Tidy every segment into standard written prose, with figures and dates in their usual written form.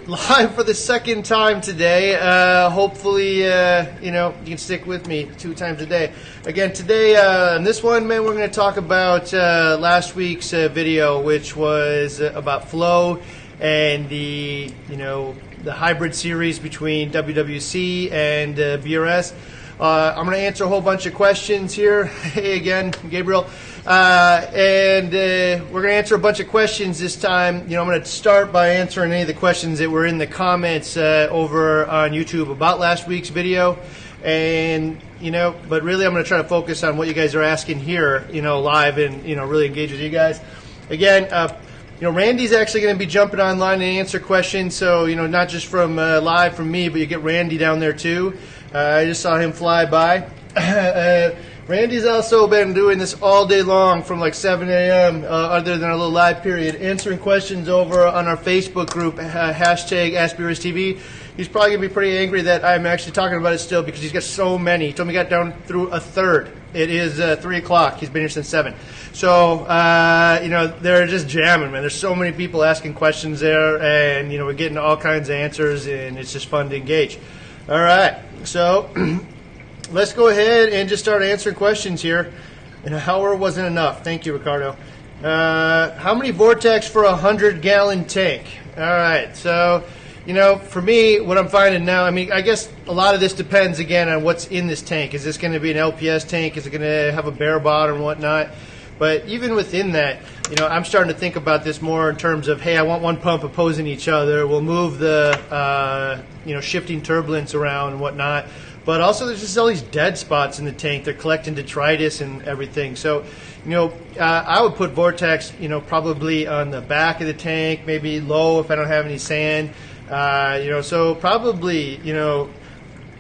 live for the second time today. Hopefully, you can stick with me 2 times a day. Again, today, on this one, man, we're going to talk about last week's video, which was about flow and the hybrid series between WWC and BRS. I'm going to answer a whole bunch of questions here. Hey again, Gabriel. And we're going to answer a bunch of questions this time. I'm going to start by answering any of the questions that were in the comments over on YouTube about last week's video. And, but really I'm going to try to focus on what you guys are asking here, live and, really engage with you guys. Again, Randy's actually going to be jumping online and answer questions. So, not just from live from me, but you get Randy down there too. I just saw him fly by. Randy's also been doing this all day long from like 7 a.m. Other than our little live period, answering questions over on our Facebook group, hashtag AskBRSTV. He's probably going to be pretty angry that I'm actually talking about it still because he's got so many. He told me he got down through a third. It is 3 o'clock. He's been here since 7. So, they're just jamming, man. There's so many people asking questions there, and, we're getting all kinds of answers, and it's just fun to engage. All right. So, let's go ahead and just start answering questions here. An hour wasn't enough. Thank you, Ricardo. How many vortex for a 100-gallon tank? All right. So, for me, what I'm finding now, I guess a lot of this depends, again, on what's in this tank. Is this going to be an LPS tank? Is it going to have a bare bottom and whatnot? But even within that, I'm starting to think about this more in terms of, hey, I want one pump opposing each other. We'll move the, shifting turbulence around and whatnot. But also there's just all these dead spots in the tank. They're collecting detritus and everything. So, I would put vortex, probably on the back of the tank, maybe low if I don't have any sand. So probably,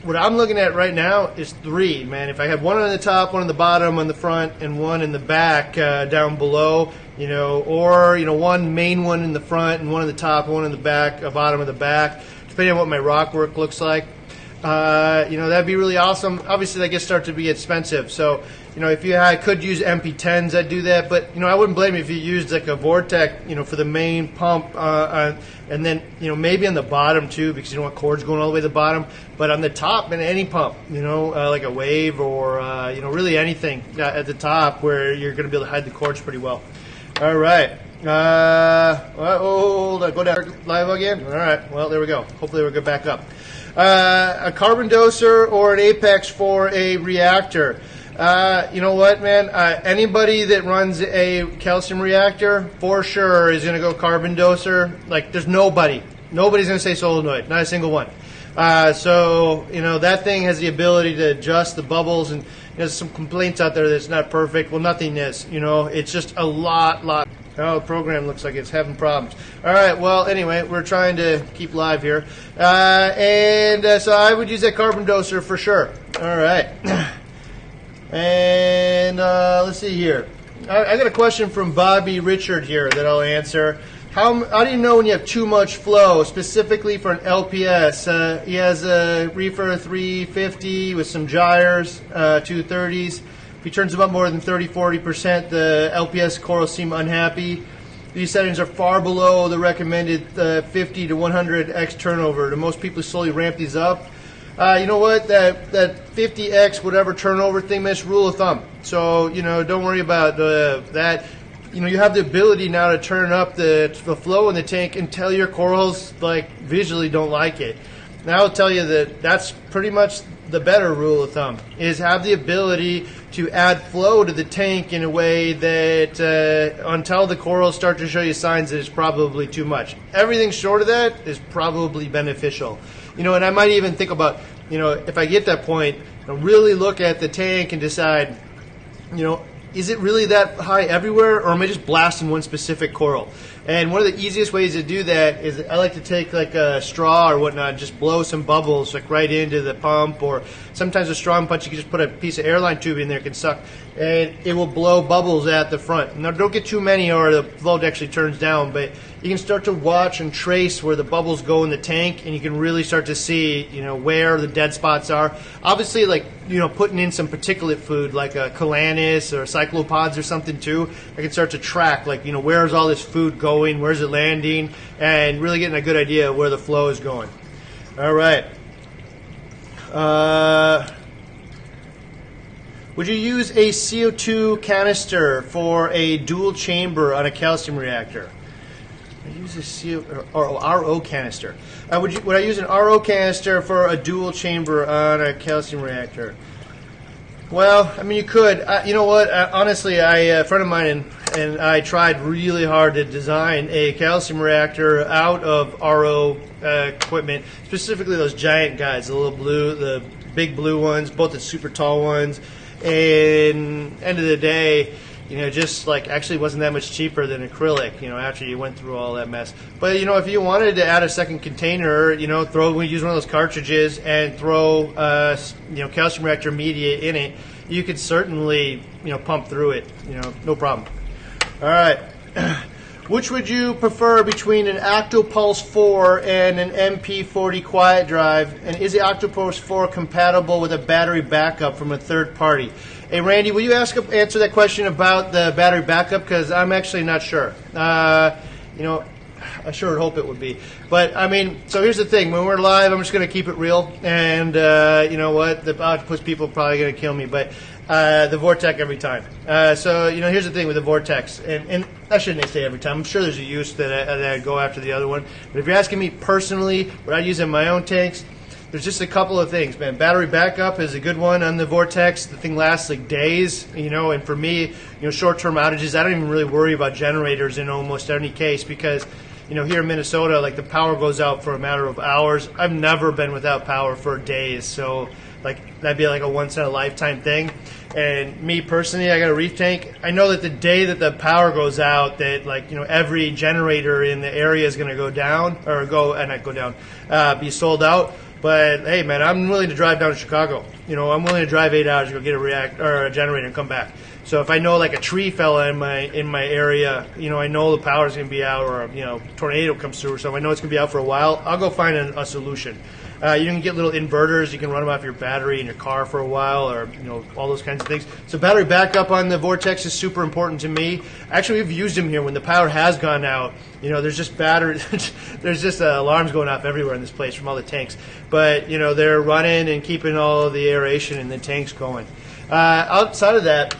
what I'm looking at right now is 3, man. If I had one on the top, one on the bottom, on the front, and one in the back down below, or, one main one in the front and one in the top, one in the back, bottom of the back, depending on what my rock work looks like. That'd be really awesome. Obviously, that gets start to be expensive. So, if I could use MP10s, I'd do that. But, I wouldn't blame you if you used like a vortex, for the main pump, and then, maybe on the bottom too, because you don't want cords going all the way to the bottom. But on the top, and any pump, like a wave or, really anything at the top where you're going to be able to hide the cords pretty well. All right. Hold on. Go down live again. All right. Well, there we go. Hopefully we'll get back up. A carbon doser or an apex for a reactor. You know what, man? Anybody that runs a calcium reactor, for sure, is going to go carbon doser. Like, there's nobody. Nobody's going to say solenoid. Not a single one. So, that thing has the ability to adjust the bubbles, and there's some complaints out there that it's not perfect. Well, nothing is. It's just a lot. Oh, the program looks like it's having problems. All right, well, anyway, we're trying to keep live here. So I would use that carbon doser for sure. All right. And let's see here. I got a question from Bobby Richard here that I'll answer. How do you know when you have too much flow, specifically for an LPS? He has a Reefer 350 with some gyres, 230s. If he turns them up more than 30-40%, the LPS corals seem unhappy. These settings are far below the recommended 50 to 100x turnover. Do most people slowly ramp these up? You know what? That 50x whatever turnover thing, that's rule of thumb. So, don't worry about that. You have the ability now to turn up the flow in the tank until your corals, visually don't like it. Now I'll tell you that that's pretty much the better rule of thumb, is have the ability to add flow to the tank in a way that until the corals start to show you signs that it's probably too much. Everything short of that is probably beneficial. And I might even think about, if I get that point, really look at the tank and decide, is it really that high everywhere, or am I just blasting one specific coral? And one of the easiest ways to do that is I like to take like a straw or whatnot and just blow some bubbles right into the pump, or sometimes a strong punch you can just put a piece of airline tube in there, it can suck, and it will blow bubbles at the front. Now don't get too many or the flow actually turns down, but you can start to watch and trace where the bubbles go in the tank, and you can really start to see, where the dead spots are. Obviously, putting in some particulate food like a calanus or cyclopods or something too, I can start to track, where's all this food going going, where's it landing, and really getting a good idea of where the flow is going. All right. Would you use a CO2 canister for a dual chamber on a calcium reactor? I use a CO or RO canister. Would I use an RO canister for a dual chamber on a calcium reactor? Well, I mean, you could. You know what? Honestly, a friend of mine and I tried really hard to design a calcium reactor out of RO equipment, specifically those giant guys, the big blue ones, both the super tall ones. And end of the day, just like actually wasn't that much cheaper than acrylic, after you went through all that mess. But, if you wanted to add a second container, use one of those cartridges and throw, calcium reactor media in it, you could certainly, pump through it, no problem. All right. Which would you prefer between an Octopulse 4 and an MP40 quiet drive? And is the Octopulse 4 compatible with a battery backup from a third party? Hey, Randy, will you answer that question about the battery backup? Because I'm actually not sure. I sure would hope it would be. But, I mean, so here's the thing. When we're live, I'm just going to keep it real. And you know what? The Octopus people are probably going to kill me. But the vortex every time. So, here's the thing with the vortex. And I shouldn't say every time. I'm sure there's a use that I'd go after the other one. But if you're asking me personally, what I use in my own tanks, there's just a couple of things, man. Battery backup is a good one on the vortex. The thing lasts like days, and for me, short-term outages, I don't even really worry about generators in almost any case because, here in Minnesota, like the power goes out for a matter of hours. I've never been without power for days, so like that'd be like a once-in-a-lifetime thing. And me personally, I got a Reef tank. I know that the day that the power goes out, that every generator in the area is going to go down or be sold out. But hey, man, I'm willing to drive down to Chicago. I'm willing to drive 8 hours to go get a generator and come back. So if I know like a tree fell in my area, I know the power's going to be out, or a tornado comes through or something. I know it's going to be out for a while. I'll go find a solution. You can get little inverters. You can run them off your battery in your car for a while, or all those kinds of things. So battery backup on the vortex is super important to me. Actually, we've used them here when the power has gone out. There's just there's just alarms going off everywhere in this place from all the tanks. But they're running and keeping all of the aeration in the tanks going. Outside of that,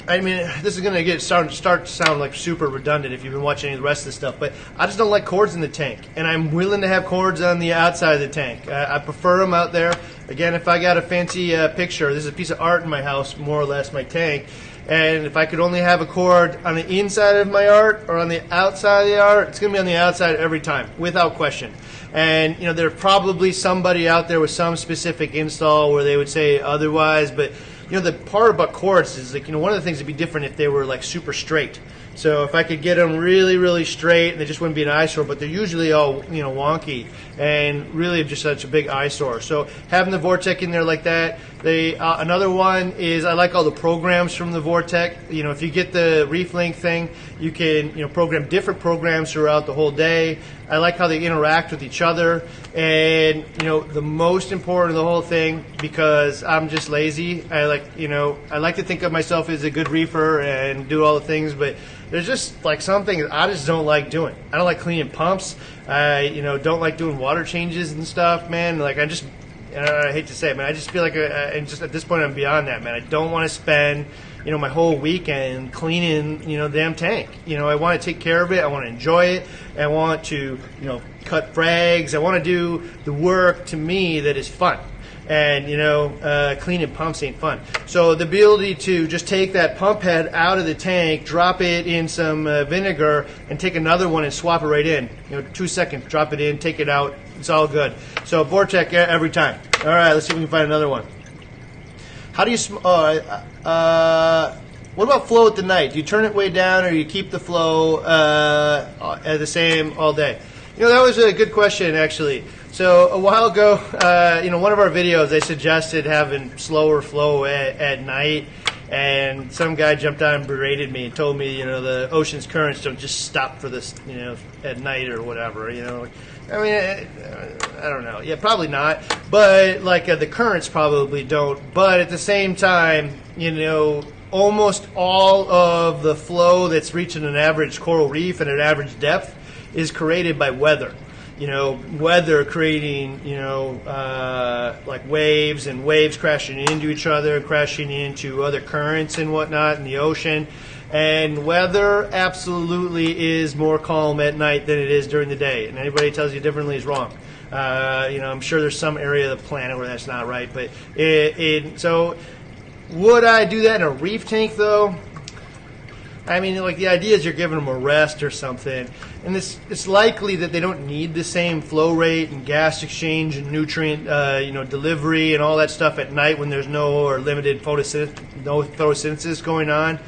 I mean, this is going to start to sound like super redundant if you've been watching any of the rest of the stuff, but I just don't like cords in the tank, and I'm willing to have cords on the outside of the tank. I prefer them out there. Again, if I got a fancy picture, this is a piece of art in my house, more or less, my tank, and if I could only have a cord on the inside of my art or on the outside of the art, it's going to be on the outside every time, without question. And, there's probably somebody out there with some specific install where they would say otherwise, but the part about cords is like, one of the things would be different if they were like super straight. So if I could get them really, really straight, and they just wouldn't be an eyesore, but they're usually all, wonky and really just such a big eyesore. So having the Vortec in there like that. Another one is I like all the programs from the Vortec. If you get the Reef Link thing, you can, program different programs throughout the whole day. I like how they interact with each other. And, the most important of the whole thing, because I'm just lazy, I like to think of myself as a good reefer and do all the things, but there's just like some things I just don't like doing. I don't like cleaning pumps. I, don't like doing water changes and stuff, man. Like I hate to say it, man. I just feel like, and just at this point, I'm beyond that, man. I don't want to spend, my whole weekend cleaning, the damn tank. I want to take care of it. I want to enjoy it. I want to, cut frags. I want to do the work to me that is fun. And, cleaning pumps ain't fun. So the ability to just take that pump head out of the tank, drop it in some vinegar, and take another one and swap it right in. 2 seconds, drop it in, take it out. It's all good. So Vortec every time. All right, let's see if we can find another one. How do you? What about flow at the night? Do you turn it way down, or you keep the flow at the same all day? That was a good question, actually. So a while ago, one of our videos, they suggested having slower flow at night, and some guy jumped on and berated me and told me, the ocean's currents don't just stop for this, at night or whatever, I mean, I don't know. Yeah, probably not. But, the currents probably don't. But at the same time, almost all of the flow that's reaching an average coral reef and an average depth is created by weather. Weather creating, like waves, and waves crashing into each other, crashing into other currents and whatnot in the ocean. And weather absolutely is more calm at night than it is during the day. And anybody who tells you differently is wrong. I'm sure there's some area of the planet where that's not right. But so would I do that in a reef tank, though? I mean, like, the idea is you're giving them a rest or something. And it's likely that they don't need the same flow rate and gas exchange and nutrient delivery and all that stuff at night when there's no or limited photosynthesis going on.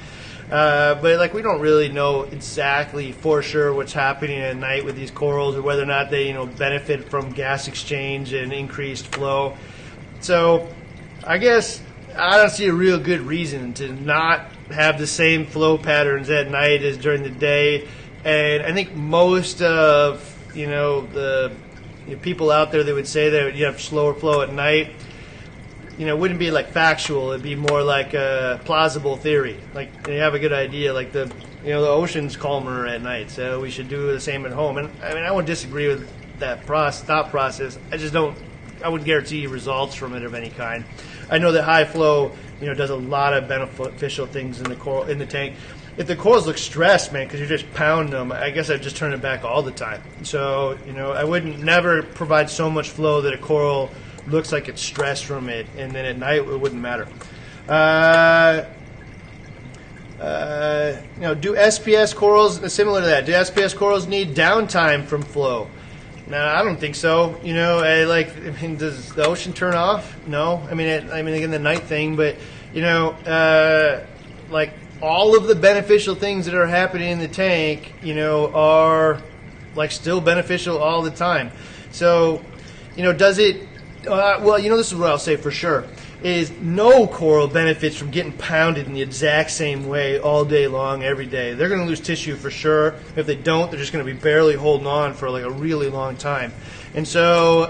But like, we don't really know exactly for sure what's happening at night with these corals, or whether or not they benefit from gas exchange and increased flow. So I guess I don't see a real good reason to not have the same flow patterns at night as during the day. And I think most of the people out there that would say that you have slower flow at night, wouldn't be like factual. It'd be more like a plausible theory. Like, they have a good idea, like the ocean's calmer at night, so we should do the same at home. And I mean, I would disagree with that thought process. I wouldn't guarantee results from it of any kind. I know that high flow, does a lot of beneficial things in the tank. If the corals look stressed, man, because you're just pounding them, I guess I'd just turn it back all the time. So, I wouldn't never provide so much flow that a coral looks like it's stressed from it, and then at night it wouldn't matter. Do SPS corals, similar to that, do SPS corals need downtime from flow? No, I don't think so. Does the ocean turn off? No. Again, the night thing, but like, all of the beneficial things that are happening in the tank, are like still beneficial all the time. So, does it? This is what I'll say for sure, is no coral benefits from getting pounded in the exact same way all day long, every day. They're going to lose tissue for sure. If they don't, they're just going to be barely holding on for like a really long time. And so,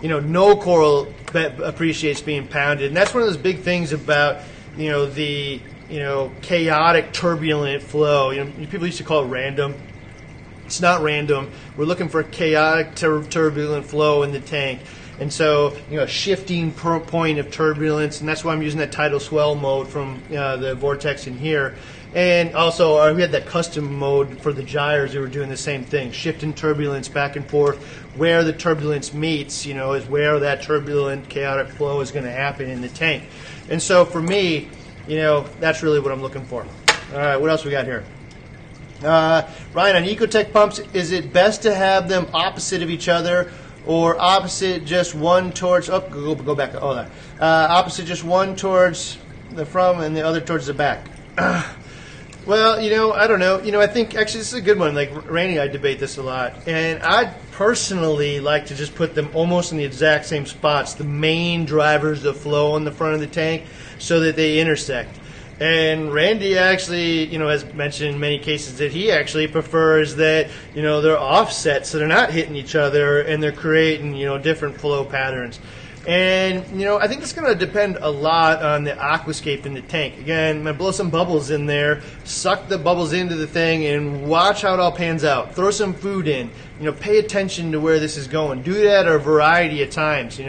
no coral appreciates being pounded. And that's one of those big things about, the, chaotic, turbulent flow. People used to call it random. It's not random. We're looking for a chaotic, turbulent flow in the tank. And so, a shifting point of turbulence, and that's why I'm using that tidal swell mode from the vortex in here. And also, we had that custom mode for the gyres. We were doing the same thing, shifting turbulence back and forth. Where the turbulence meets, is where that turbulent, chaotic flow is going to happen in the tank. And so, for me, that's really what I'm looking for. All right, what else we got here? Ryan, on Ecotec pumps, is it best to have them opposite of each other, or opposite just one towards, go back, opposite just one towards the front and the other towards the back? Well, I don't know. I think, actually, this is a good one. Like, Randy and I debate this a lot. And I personally like to just put them almost in the exact same spots, the main drivers of flow on the front of the tank, so that they intersect. And Randy actually, has mentioned in many cases that he actually prefers that, they're offset, so they're not hitting each other, and they're creating, different flow patterns. And, I think it's going to depend a lot on the aquascape in the tank. Again, I'm going to blow some bubbles in there, suck the bubbles into the thing, and watch how it all pans out. Throw some food in. Pay attention to where this is going. Do that a variety of times, If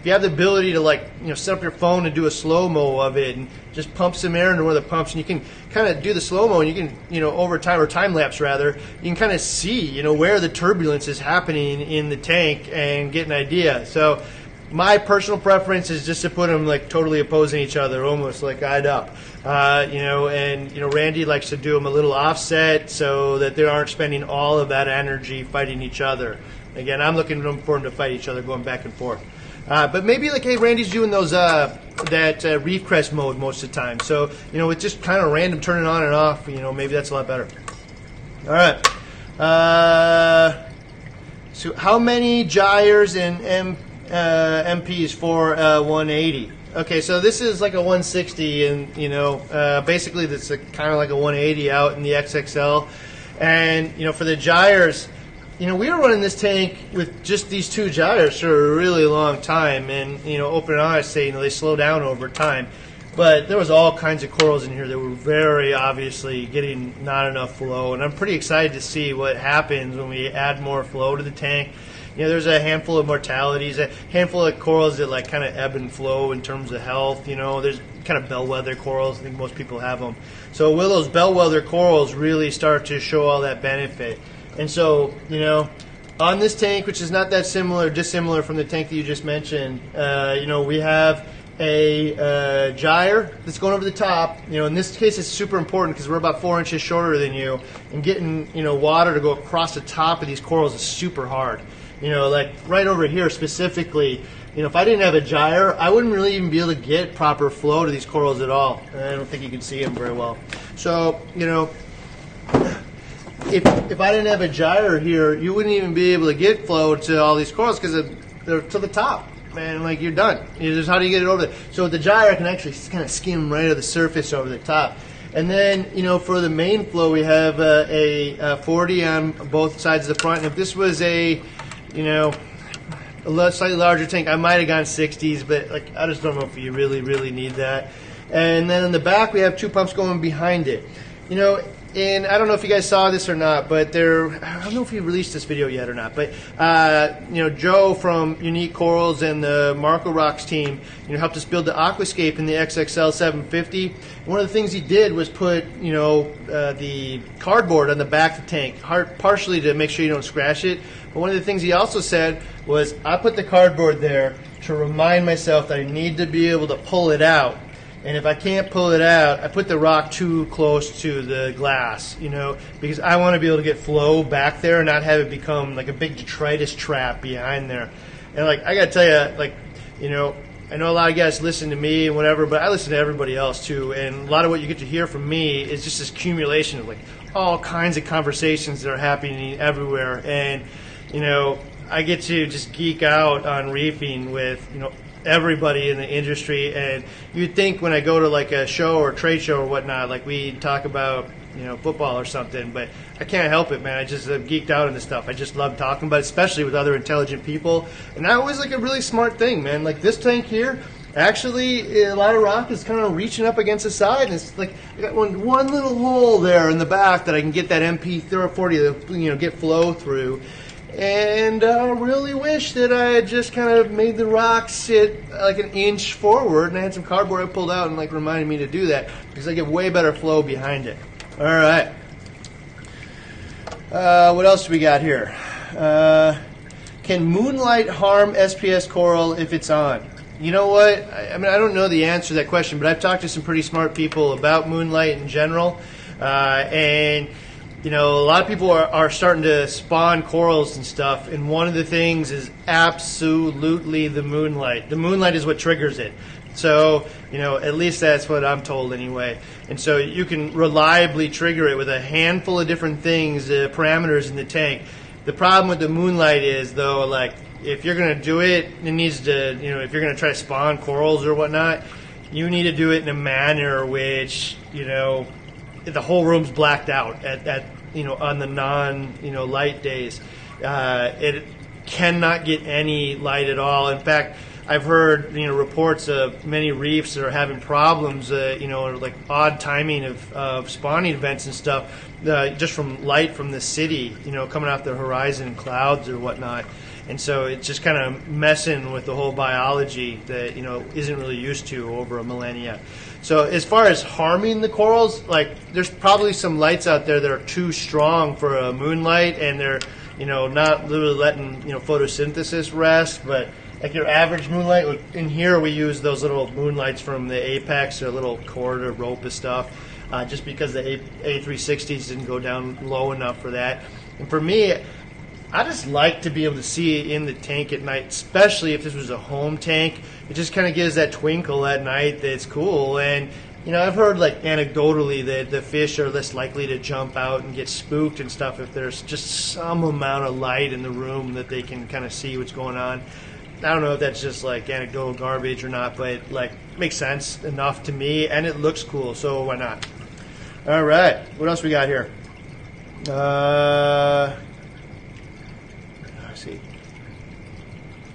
you have the ability to set up your phone and do a slow-mo of it and just pump some air into one of the pumps, and you can kind of do the slow-mo, and you can, over time, or time-lapse rather, you can kind of see, where the turbulence is happening in the tank and get an idea. So my personal preference is just to put them like totally opposing each other, almost like eyed up. Randy likes to do them a little offset so that they aren't spending all of that energy fighting each other. Again, I'm looking for them to fight each other, going back and forth. But maybe like, hey, Randy's doing those that reef crest mode most of the time. So, it's just kind of random turning on and off. Maybe that's a lot better. All right. So how many gyres and MPs for 180? Okay, so this is like a 160, and basically that's kind of like a 180 out in the XXL. And for the gyres, we were running this tank with just these two gyres for a really long time, and open and honest, say they slow down over time. But there was all kinds of corals in here that were very obviously getting not enough flow, and I'm pretty excited to see what happens when we add more flow to the tank. You know, there's a handful of mortalities, a handful of corals that like kind of ebb and flow in terms of health. You know, there's kind of bellwether corals. I think most people have them. So will those bellwether corals really start to show all that benefit? And so, you know, on this tank, which is not that dissimilar from the tank that you just mentioned, you know, we have a gyre that's going over the top. You know, in this case, it's super important because we're about 4 inches shorter than you, and getting, you know, water to go across the top of these corals is super hard. You know, like right over here specifically, you know, if I didn't have a gyre, I wouldn't really even be able to get proper flow to these corals at all. And I don't think you can see them very well. So, you know, if I didn't have a gyre here, you wouldn't even be able to get flow to all these corals because they're to the top. Man, like you're done. Just how do you get it over there? So with the gyre, I can actually kind of skim right of the surface over the top. And then, you know, for the main flow, we have a 40 on both sides of the front. And if this was a, you know, a slightly larger tank, I might have gone 60s, but like I just don't know if you really need that. And then in the back, we have 2 pumps going behind it. You know, and I don't know if you guys saw this or not, but I don't know if he released this video yet or not, but you know, Joe from Unique Corals and the Marco Rocks team, you know, helped us build the aquascape in the XXL 750. One of the things he did was put, you know, the cardboard on the back of the tank, partially to make sure you don't scratch it. But one of the things he also said was, I put the cardboard there to remind myself that I need to be able to pull it out. And if I can't pull it out, I put the rock too close to the glass, you know, because I want to be able to get flow back there and not have it become like a big detritus trap behind there. And like, I got to tell you, like, you know a lot of guys listen to me and whatever, but I listen to everybody else too. And a lot of what you get to hear from me is just this accumulation of like all kinds of conversations that are happening everywhere. And, you know, I get to just geek out on reefing with, you know, everybody in the industry. And you'd think when I go to like a show or a trade show or whatnot, like we talk about, you know, football or something, but I can't help it, man. I just geeked out on this stuff. I just love talking about it, especially with other intelligent people. And that was like a really smart thing, man. Like this tank here, actually a lot of rock is kind of reaching up against the side, and it's like I got one little hole there in the back that I can get that MP40 to, you know, get flow through. And I really wish that I had just kind of made the rock sit like an inch forward, and I had some cardboard I pulled out and like reminded me to do that, because I get way better flow behind it. All right. What else do we got here? Can moonlight harm SPS coral if it's on? You know what? I mean, I don't know the answer to that question, but I've talked to some pretty smart people about moonlight in general, and you know, a lot of people are starting to spawn corals and stuff, and one of the things is absolutely the moonlight. The moonlight is what triggers it. So, you know, at least that's what I'm told anyway. And so you can reliably trigger it with a handful of different things, parameters in the tank. The problem with the moonlight is, though, like, if you're going to do it, it needs to, you know, if you're going to try to spawn corals or whatnot, you need to do it in a manner which, you know, the whole room's blacked out at you know, on the light days. It cannot get any light at all. In fact, I've heard, you know, reports of many reefs that are having problems, you know, like odd timing of spawning events and stuff, just from light from the city, you know, coming off the horizon, clouds or whatnot. And so it's just kind of messing with the whole biology that, you know, isn't really used to over a millennia. So as far as harming the corals, like there's probably some lights out there that are too strong for a moonlight, and they're, you know, not literally letting, you know, photosynthesis rest. But like your average moonlight, in here we use those little moonlights from the Apex, or little cord or rope and stuff, just because the A360s didn't go down low enough for that. And for me, I just like to be able to see in the tank at night, especially if this was a home tank. It just kind of gives that twinkle at night that's cool. And, you know, I've heard, like, anecdotally that the fish are less likely to jump out and get spooked and stuff if there's just some amount of light in the room that they can kind of see what's going on. I don't know if that's just, like, anecdotal garbage or not, but, like, it makes sense enough to me, and it looks cool, so why not? All right. What else we got here? Let's see.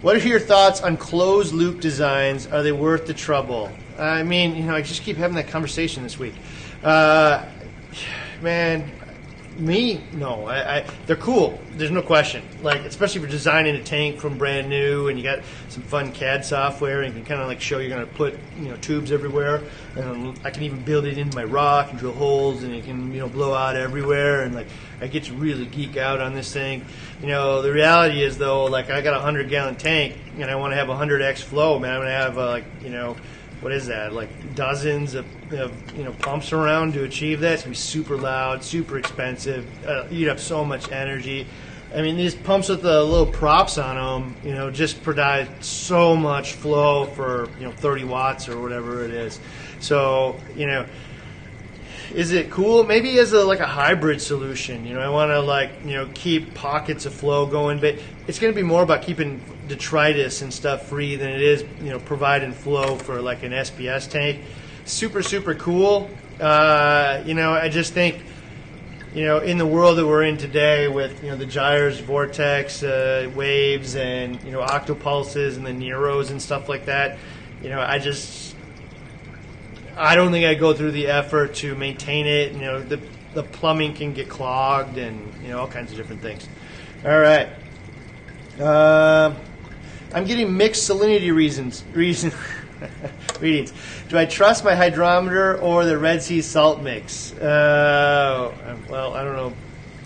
What are your thoughts on closed loop designs? Are they worth the trouble? I mean, you know, I just keep having that conversation this week. Man, no. They're cool. There's no question. Like, especially for designing a tank from brand new, and you got some fun CAD software, and you can kind of like show you're going to put, you know, tubes everywhere. And I can even build it into my rock and drill holes, and it can, you know, blow out everywhere. And like, I get to really geek out on this thing. You know, the reality is though, like, I got a 100-gallon tank, and I want to have 100x flow. Man, I'm going to have like, you know, what is that? Like dozens of you know, pumps around to achieve that. It's gonna be super loud, super expensive. You'd have so much energy. I mean, these pumps with the little props on them, you know, just provide so much flow for, you know, 30 watts or whatever it is. So, you know, is it cool? Maybe as a hybrid solution. You know, I want to, like, you know, keep pockets of flow going, but it's going to be more about keeping detritus and stuff free than it is, you know, providing flow for like an SPS tank. Super, super cool. You know, I just think, you know, in the world that we're in today with, you know, the gyres, vortex, waves, and, you know, octopulses and the Neros and stuff like that, you know, I don't think I go through the effort to maintain it. You know, the plumbing can get clogged, and, you know, all kinds of different things. All right. I'm getting mixed salinity readings. Do I trust my hydrometer or the Red Sea salt mix? Well, I don't know.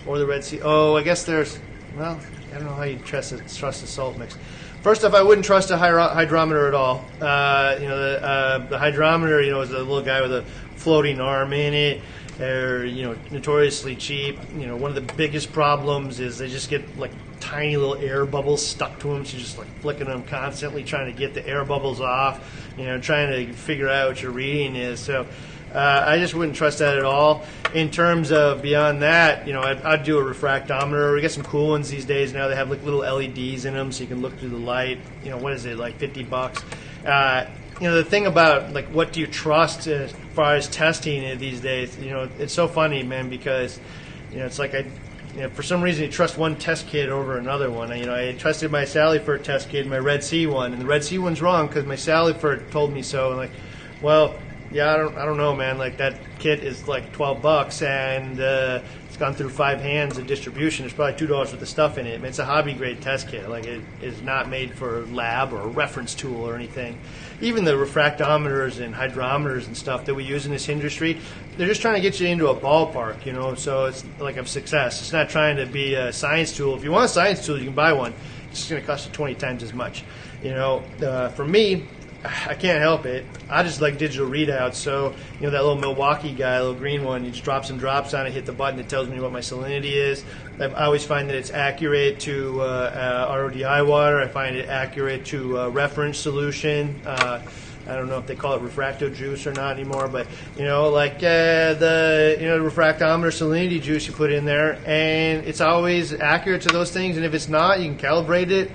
Or the Red Sea. Oh, I guess there's. Well, I don't know how you trust the salt mix. First off, I wouldn't trust a hydrometer at all. You know, the hydrometer, you know, is a little guy with a floating arm in it. They're, you know, notoriously cheap. You know, one of the biggest problems is they just get like tiny little air bubbles stuck to them. So you're just like flicking them constantly, trying to get the air bubbles off. You know, trying to figure out what your reading is. So I just wouldn't trust that at all. In terms of beyond that, you know, I'd do a refractometer. We got some cool ones these days now. They have like little LEDs in them, so you can look through the light. You know, what is it, like $50? You know, the thing about, like, what do you trust as far as testing it these days, you know, it's so funny, man, because, you know, it's like you know, for some reason you trust one test kit over another one. You know, I trusted my Salifert test kit, my Red Sea one, and the Red Sea one's wrong because my Salifert told me so. And like, well, yeah, I don't know, man. Like, that kit is like $12, and it's gone through 5 hands of distribution. There's probably $2 worth of stuff in it. I mean, it's a hobby grade test kit. Like, it is not made for lab or a reference tool or anything. Even the refractometers and hydrometers and stuff that we use in this industry, they're just trying to get you into a ballpark, you know, so it's like a success. It's not trying to be a science tool. If you want a science tool, you can buy one. It's just going to cost you 20 times as much. You know, for me, I can't help it. I just like digital readouts. So, you know, that little Milwaukee guy, little green one, you just drop some drops on it, hit the button, it tells me what my salinity is. I always find that it's accurate to RODI water. I find it accurate to reference solution. I don't know if they call it refracto juice or not anymore, but, you know, like the refractometer salinity juice you put in there, and it's always accurate to those things. And if it's not, you can calibrate it.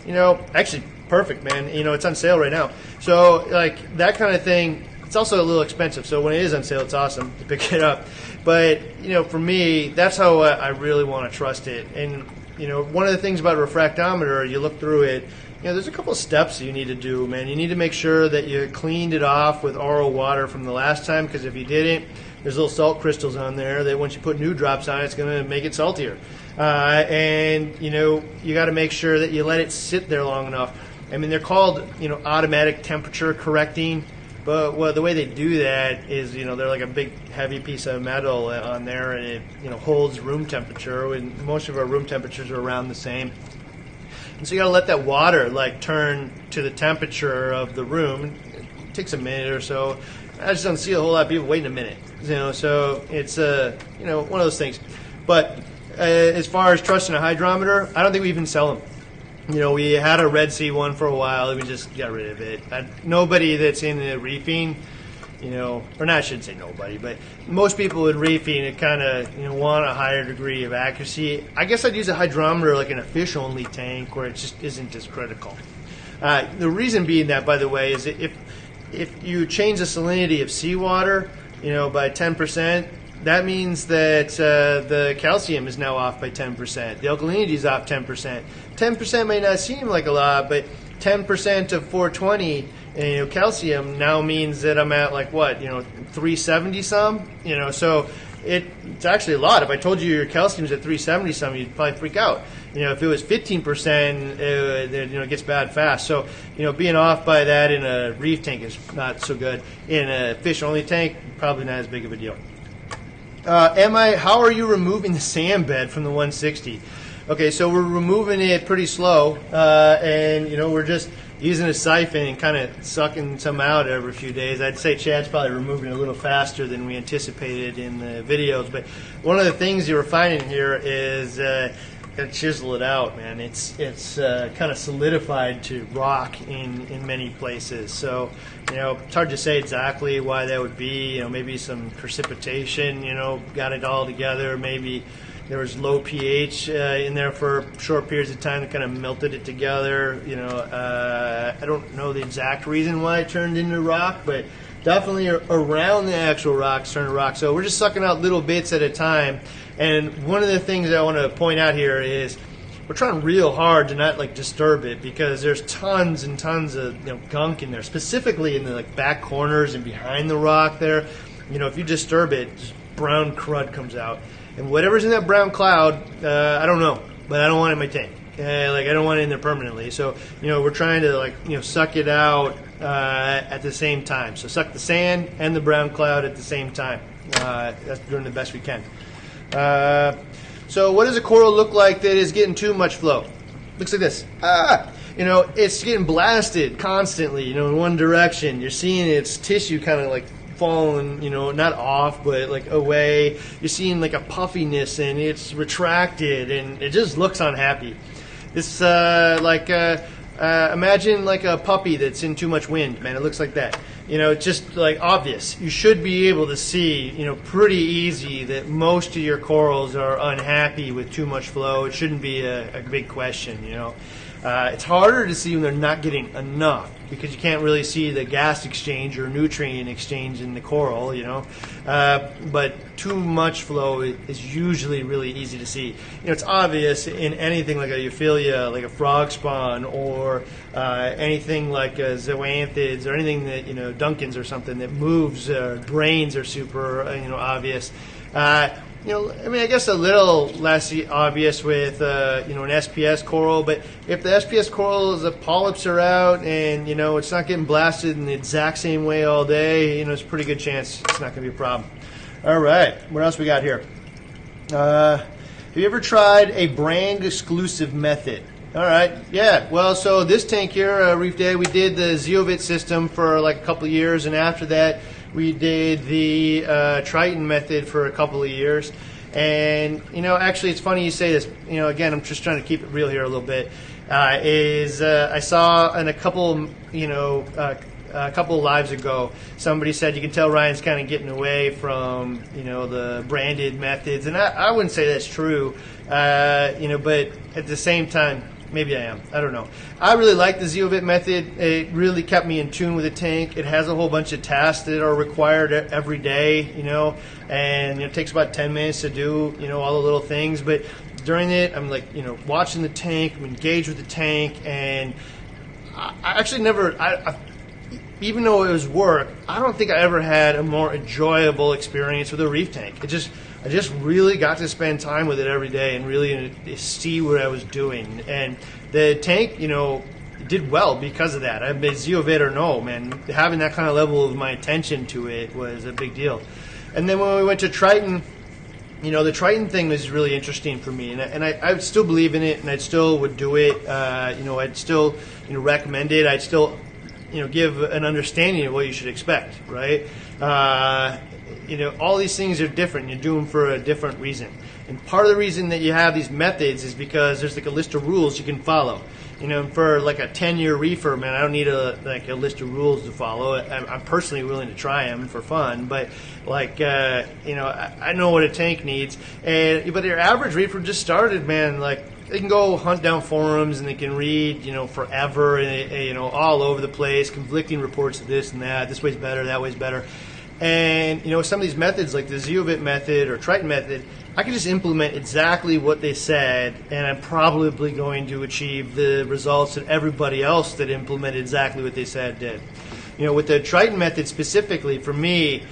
You know, actually, perfect, man. You know, it's on sale right now. So, like, that kind of thing, it's also a little expensive. So when it is on sale, it's awesome to pick it up. But, you know, for me, that's how I really want to trust it. And, you know, one of the things about a refractometer, you look through it, you know, there's a couple of steps you need to do, man. You need to make sure that you cleaned it off with RO water from the last time, because if you didn't, there's little salt crystals on there that once you put new drops on it, it's going to make it saltier. And, you know, you got to make sure that you let it sit there long enough. I mean, they're called, you know, automatic temperature correcting, but the way they do that is, you know, they're like a big heavy piece of metal on there, and it, you know, holds room temperature, and most of our room temperatures are around the same. And so you got to let that water, like, turn to the temperature of the room. It takes a minute or so. I just don't see a whole lot of people waiting a minute, you know, so it's, you know, one of those things. But as far as trusting a hydrometer, I don't think we even sell them. You know, we had a Red Sea one for a while, and we just got rid of it. Nobody that's in the reefing, you know, or not, I shouldn't say nobody, but most people with reefing, it kind of, you know, want a higher degree of accuracy. I guess I'd use a hydrometer like in a fish-only tank where it just isn't as critical. The reason being that, by the way, is if you change the salinity of seawater, you know, by 10%, that means that the calcium is now off by 10%. The alkalinity is off 10%. 10% may not seem like a lot, but 10% of 420 calcium now means that I'm at like what, 370 some, so it's actually a lot. If I told you your calcium's at 370 some, you'd probably freak out. If it was 15%, it gets bad fast. So, being off by that in a reef tank is not so good. In a fish-only tank, probably not as big of a deal. How are you removing the sand bed from the 160? Okay, so we're removing it pretty slow, and we're just using a siphon and kind of sucking some out every few days. I'd say Chad's probably removing it a little faster than we anticipated in the videos, but one of the things you're finding here is gotta chisel it out, man. It's kind of solidified to rock in many places. So, it's hard to say exactly why that would be. Maybe some precipitation, got it all together. Maybe there was low pH in there for short periods of time that kind of melted it together. I don't know the exact reason why it turned into rock, but definitely around the actual rock, turned to rock. So we're just sucking out little bits at a time. And one of the things I want to point out here is we're trying real hard to not disturb it, because there's tons and tons of gunk in there, specifically in the back corners and behind the rock there. If you disturb it, just brown crud comes out. And whatever's in that brown cloud, I don't know, but I don't want it in my tank. I don't want it in there permanently. So, we're trying to suck it out at the same time. So suck the sand and the brown cloud at the same time. That's doing the best we can. So what does a coral look like that is getting too much flow? Looks like this. It's getting blasted constantly, in one direction. You're seeing its tissue kind of falling, not off, but away. You're seeing a puffiness, and it's retracted, and it just looks unhappy. It's imagine a puppy that's in too much wind, man. It looks like that. It's just obvious. You should be able to see, pretty easy that most of your corals are unhappy with too much flow. It shouldn't be a big question, It's harder to see when they're not getting enough, because you can't really see the gas exchange or nutrient exchange in the coral, but too much flow is usually really easy to see. It's obvious in anything like a euphyllia, like a frog spawn, or anything like zoanthids, or anything that, Duncans or something that moves, brains are super, obvious. I guess a little less obvious with, an SPS coral, but if the SPS coral is the polyps are out and, it's not getting blasted in the exact same way all day, it's a pretty good chance it's not going to be a problem. All right, what else we got here? Have you ever tried a brand exclusive method? All right, yeah. Well, so this tank here, Reef Day, we did the Zeovit system for a couple of years, and after that, we did the Triton method for a couple of years. And, actually, it's funny you say this. Again, I'm just trying to keep it real here a little bit. I saw in a couple, a couple of lives ago, somebody said you can tell Ryan's kind of getting away from, the branded methods. And I wouldn't say that's true, but at the same time, maybe I am. I don't know. I really like the Zeovit method. It really kept me in tune with the tank. It has a whole bunch of tasks that are required every day, and it takes about 10 minutes to do, all the little things. But during it, I'm watching the tank, I'm engaged with the tank, and I actually never, even though it was work, I don't think I ever had a more enjoyable experience with a reef tank. I just really got to spend time with it every day and really see what I was doing. And the tank, did well because of that. I've been Zeovit or no, man. Having that kind of level of my attention to it was a big deal. And then when we went to Triton, the Triton thing was really interesting for me. And I still believe in it, and I still would do it. I'd still recommend it. I'd still give an understanding of what you should expect, right? All these things are different. You do them for a different reason. And part of the reason that you have these methods is because there's a list of rules you can follow. For a 10-year reefer, man, I don't need a list of rules to follow. I'm personally willing to try them for fun, but I know what a tank needs. But your average reefer just started, man, they can go hunt down forums and they can read, forever, and all over the place, conflicting reports of this and that. This way's better, that way's better. And some of these methods, like the Zeobit method or Triton method, I can just implement exactly what they said, and I'm probably going to achieve the results that everybody else that implemented exactly what they said did. With the Triton method specifically, for me,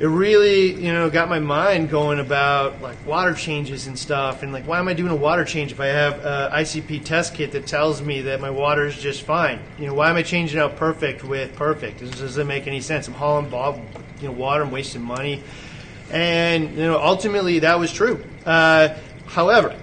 it really, got my mind going about like water changes and stuff, and like, why am I doing a water change if I have a ICP test kit that tells me that my water is just fine? Why am I changing out perfect with perfect? This doesn't make any sense. I'm hauling water, I'm wasting money, and ultimately that was true. However,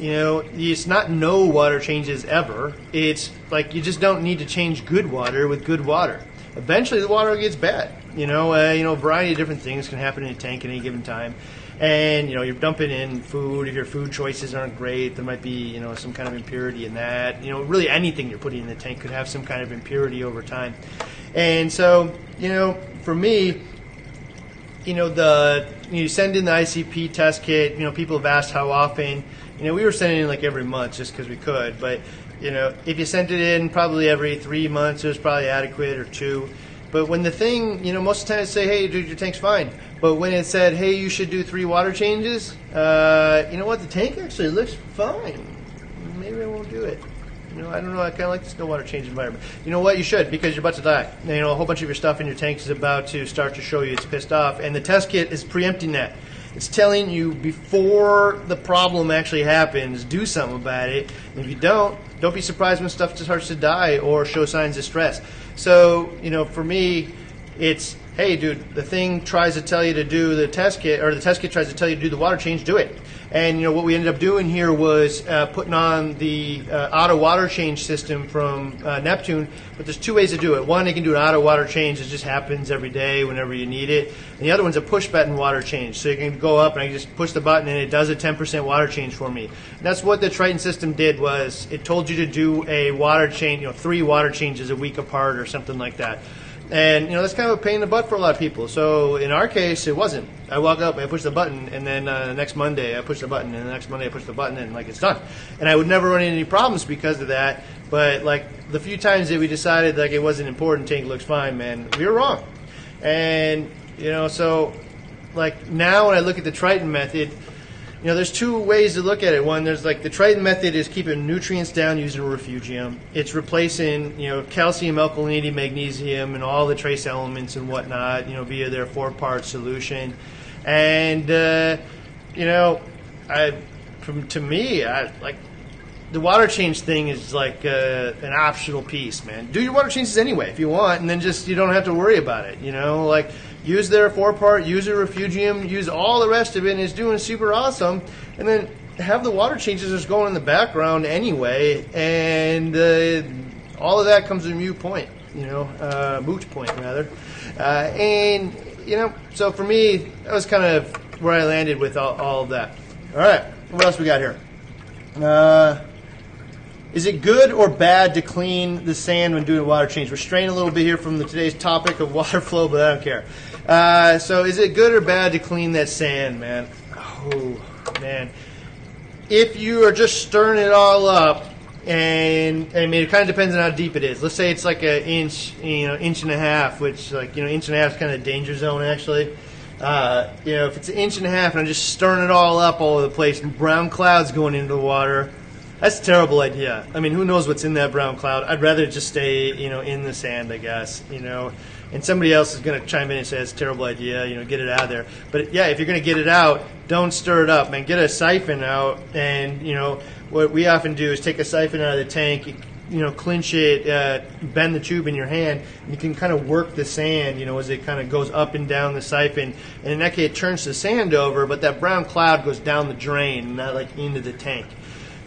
it's not no water changes ever. It's like you just don't need to change good water with good water. Eventually the water gets bad. A variety of different things can happen in a tank at any given time. And, you're dumping in food. If your food choices aren't great, there might be, some kind of impurity in that. Really anything you're putting in the tank could have some kind of impurity over time. And so, for me, you send in the ICP test kit. People have asked how often. We were sending it in like every month just because we could. But, if you sent it in probably every 3 months, it was probably adequate, or 2. But when the thing, most of the time it say, hey, dude, your tank's fine. But when it said, hey, you should do 3 water changes, the tank actually looks fine. Maybe I won't do it. I don't know. I kind of like this no water change environment. You know what? You should, because you're about to die. A whole bunch of your stuff in your tank is about to start to show you it's pissed off. And the test kit is preempting that. It's telling you before the problem actually happens, do something about it. And if you don't be surprised when stuff just starts to die or show signs of stress. So, for me, it's, hey, dude, the thing tries to tell you to do the test kit, or the test kit tries to tell you to do the water change, do it. And, what we ended up doing here was putting on the auto water change system from Neptune. But there's 2 ways to do it. One, you can do an auto water change. It just happens every day whenever you need it. And the other one's a push button water change. So you can go up and I can just push the button and it does a 10% water change for me. And that's what the Triton system did, was it told you to do a water change, 3 water changes a week apart or something like that. And, that's kind of a pain in the butt for a lot of people. So in our case, it wasn't. I walk up, I push the button, and then the next Monday I push the button, and the next Monday I push the button, and it's done. And I would never run into any problems because of that. But the few times that we decided it wasn't important, tank looks fine, man, we were wrong. And, so now when I look at the Triton method, there's 2 ways to look at it. One, there's the Triton method is keeping nutrients down using refugium. It's replacing, calcium, alkalinity, magnesium, and all the trace elements and whatnot, via their 4-part solution. And, to me, the water change thing is an optional piece, man. Do your water changes anyway if you want, and then you don't have to worry about it, use their 4-part, use their refugium, use all the rest of it, and it's doing super awesome. And then have the water changes just going in the background anyway, and all of that comes to a moot point, moot point rather. So for me, that was kind of where I landed with all of that. All right, what else we got here? Is it good or bad to clean the sand when doing a water change? We're straying a little bit here from today's topic of water flow, but I don't care. So is it good or bad to clean that sand, man? Oh, man. If you are just stirring it all up, and it kind of depends on how deep it is. Let's say it's like an inch, inch and a half, which inch and a half is kind of danger zone actually. If it's an inch and a half and I'm just stirring it all up all over the place and brown clouds going into the water, that's a terrible idea. Who knows what's in that brown cloud? I'd rather just stay, in the sand, I guess, And somebody else is going to chime in and say it's a terrible idea, get it out of there. But yeah, if you're going to get it out, don't stir it up, man. Get a siphon out, and what we often do is take a siphon out of the tank, clinch it, bend the tube in your hand, and you can kind of work the sand, as it kind of goes up and down the siphon. And in that case, it turns the sand over, but that brown cloud goes down the drain, not into the tank.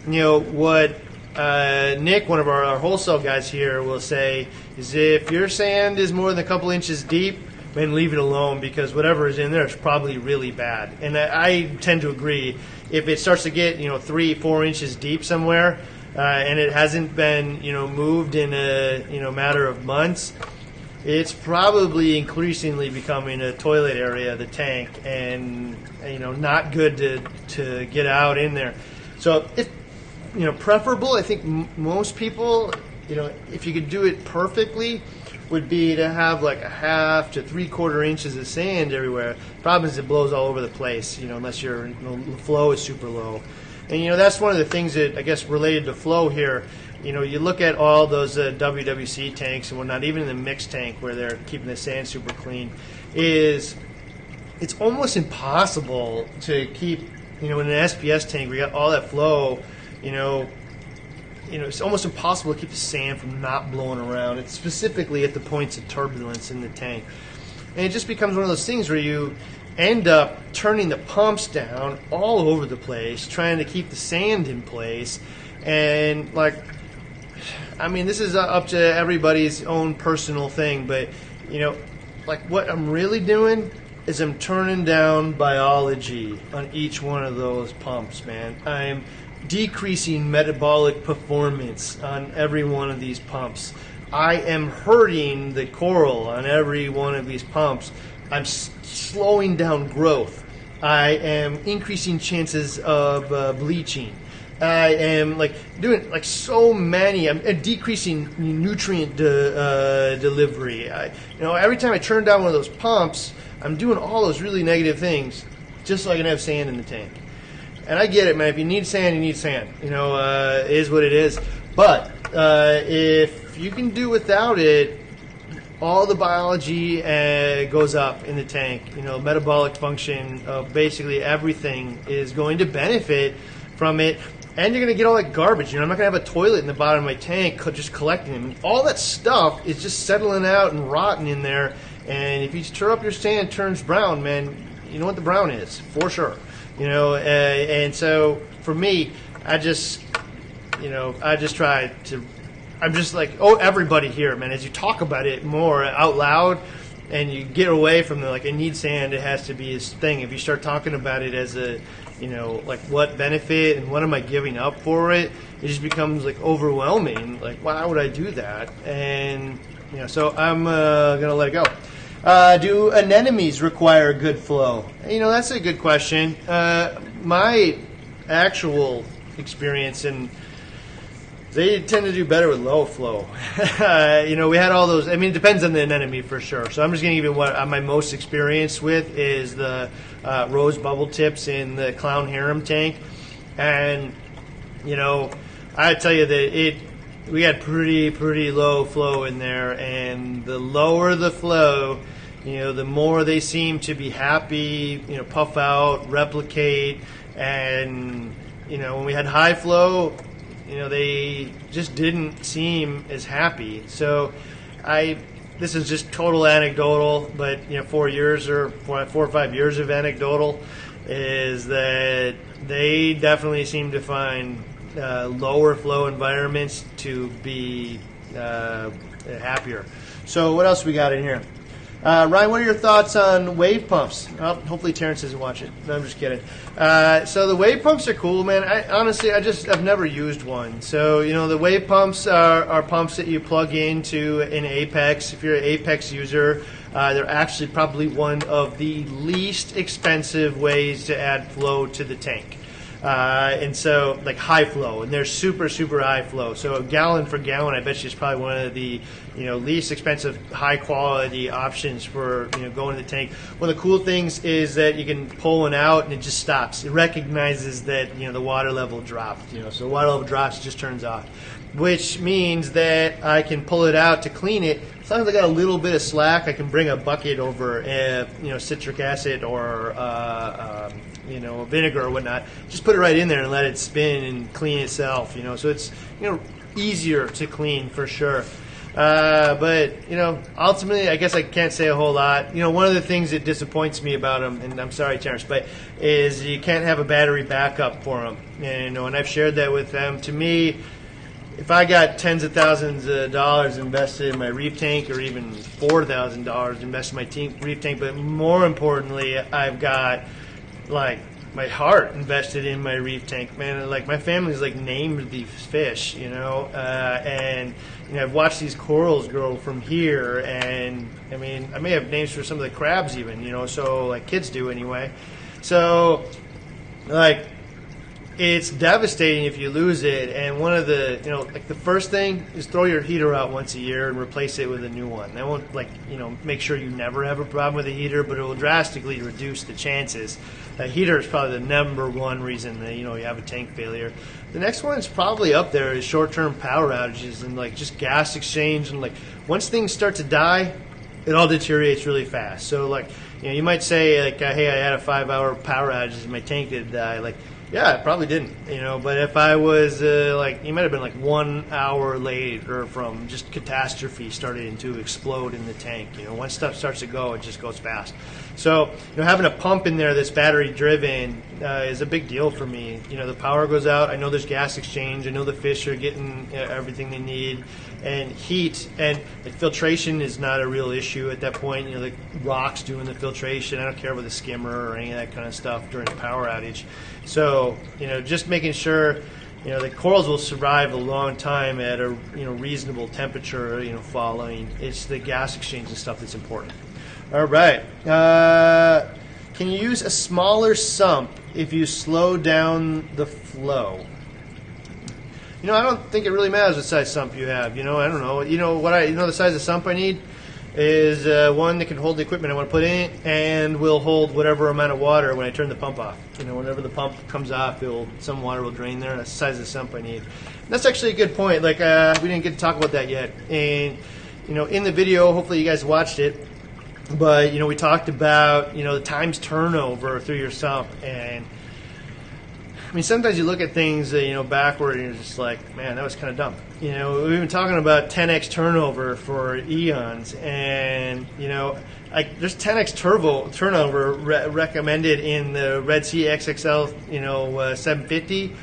What Nick, one of our wholesale guys here, will say is if your sand is more than a couple inches deep, man, leave it alone, because whatever is in there is probably really bad. And I tend to agree. If it starts to get 3-4 inches deep somewhere, and it hasn't been moved in a matter of months, it's probably increasingly becoming a toilet area of the tank, and not good to get out in there. So if preferable, I think most people if you could do it perfectly, would be to have like a 1/2 to 3/4 inches of sand everywhere. Problem is it blows all over the place, unless your flow is super low. And that's one of the things that I guess related to flow here. You look at all those WWC tanks and whatnot, even in the mixed tank where they're keeping the sand super clean, it's almost impossible to keep, in an SPS tank where you got all that flow, it's almost impossible to keep the sand from not blowing around. It's specifically at the points of turbulence in the tank. And it just becomes one of those things where you end up turning the pumps down all over the place, trying to keep the sand in place. And this is up to everybody's own personal thing, but what I'm really doing is I'm turning down biology on each one of those pumps, man. I'm decreasing metabolic performance on every one of these pumps. I am hurting the coral on every one of these pumps. I'm slowing down growth. I am increasing chances of bleaching. I am doing so many. I'm decreasing nutrient delivery. Every time I turn down one of those pumps, I'm doing all those really negative things, just so I can have sand in the tank. And I get it, man. If you need sand, you need sand. It is what it is. But if you can do without it, all the biology goes up in the tank. Metabolic function of basically everything is going to benefit from it. And you're going to get all that garbage. I'm not going to have a toilet in the bottom of my tank just collecting them. All that stuff is just settling out and rotting in there. And if you stir up your sand, it turns brown, man. You know what the brown is, for sure. And so for me, I just try to, I'm just everybody here, man, as you talk about it more out loud and you get away from I need sand, it has to be his thing. If you start talking about it as a, what benefit and what am I giving up for it, it just becomes overwhelming. Why would I do that? And, so I'm going to let it go. Do anemones require good flow? That's a good question. My actual experience, and they tend to do better with low flow. We had all those. It depends on the anemone for sure. So I'm just going to give you what I'm my most experienced with is the rose bubble tips in the clown harem tank. And, I tell you that we had pretty low flow in there. And the lower the flow, the more they seem to be happy, puff out, replicate. And, when we had high flow, they just didn't seem as happy. So this is just total anecdotal, but 4 or 5 years of anecdotal is that they definitely seem to find lower flow environments to be happier. So what else we got in here? Ryan, what are your thoughts on wave pumps? Oh, hopefully Terrence doesn't watch it. No, I'm just kidding. So the wave pumps are cool, man. I've never used one. So, the wave pumps are pumps that you plug into an Apex. If you're an Apex user, they're actually probably one of the least expensive ways to add flow to the tank. And so high flow, and they're super high flow. So gallon for gallon, I bet you is probably one of the least expensive, high quality options for going to the tank. One of the cool things is that you can pull one out and it just stops. It recognizes that the water level dropped. So water level drops, it just turns off, which means that I can pull it out to clean it. As long as I got a little bit of slack, I can bring a bucket over, citric acid or vinegar or whatnot. Just put it right in there and let it spin and clean itself. So it's easier to clean for sure. But ultimately, I guess I can't say a whole lot. One of the things that disappoints me about them, and I'm sorry, Terrence, but is you can't have a battery backup for them. And I've shared that with them. To me, if I got tens of thousands of dollars invested in my reef tank, or even $4,000 invested in my reef tank, but more importantly, I've got my heart invested in my reef tank, man. My family's named these fish, and I've watched these corals grow from here, and I may have names for some of the crabs even, so kids do anyway. So it's devastating if you lose it. And one of the, like the first thing is throw your heater out once a year and replace it with a new one. That won't, make sure you never have a problem with a heater, but it will drastically reduce the chances. A heater is probably the number one reason that, you have a tank failure. The next one is probably up there is short-term power outages and just gas exchange. And once things start to die, it all deteriorates really fast. So you might say hey, I had a 5-hour power outage and my tank did die. Yeah, it probably didn't, but if I was, you might have been 1 hour later from just catastrophe starting to explode in the tank. Once stuff starts to go, it just goes fast. So, having a pump in there that's battery driven is a big deal for me. The power goes out. I know there's gas exchange. I know the fish are getting everything they need. And heat and filtration is not a real issue at that point. The rock's doing the filtration. I don't care about the skimmer or any of that kind of stuff during a power outage. So, just making sure, the corals will survive a long time at a, reasonable temperature, following. It's the gas exchange and stuff that's important. All right. Can you use a smaller sump if you slow down the flow? I don't think it really matters what size sump you have. I don't know. The size of sump I need is one that can hold the equipment I want to put in it and will hold whatever amount of water when I turn the pump off. Whenever the pump comes off, some water will drain there. That's the size of the sump I need. And that's actually a good point. We didn't get to talk about that yet. And, in the video, hopefully you guys watched it, but, we talked about, the times turnover through your sump. And sometimes you look at things, backward, and you're just like, man, that was kind of dumb. We've been talking about 10x turnover for eons, and there's 10x turnover recommended in the Red Sea XXL, 750,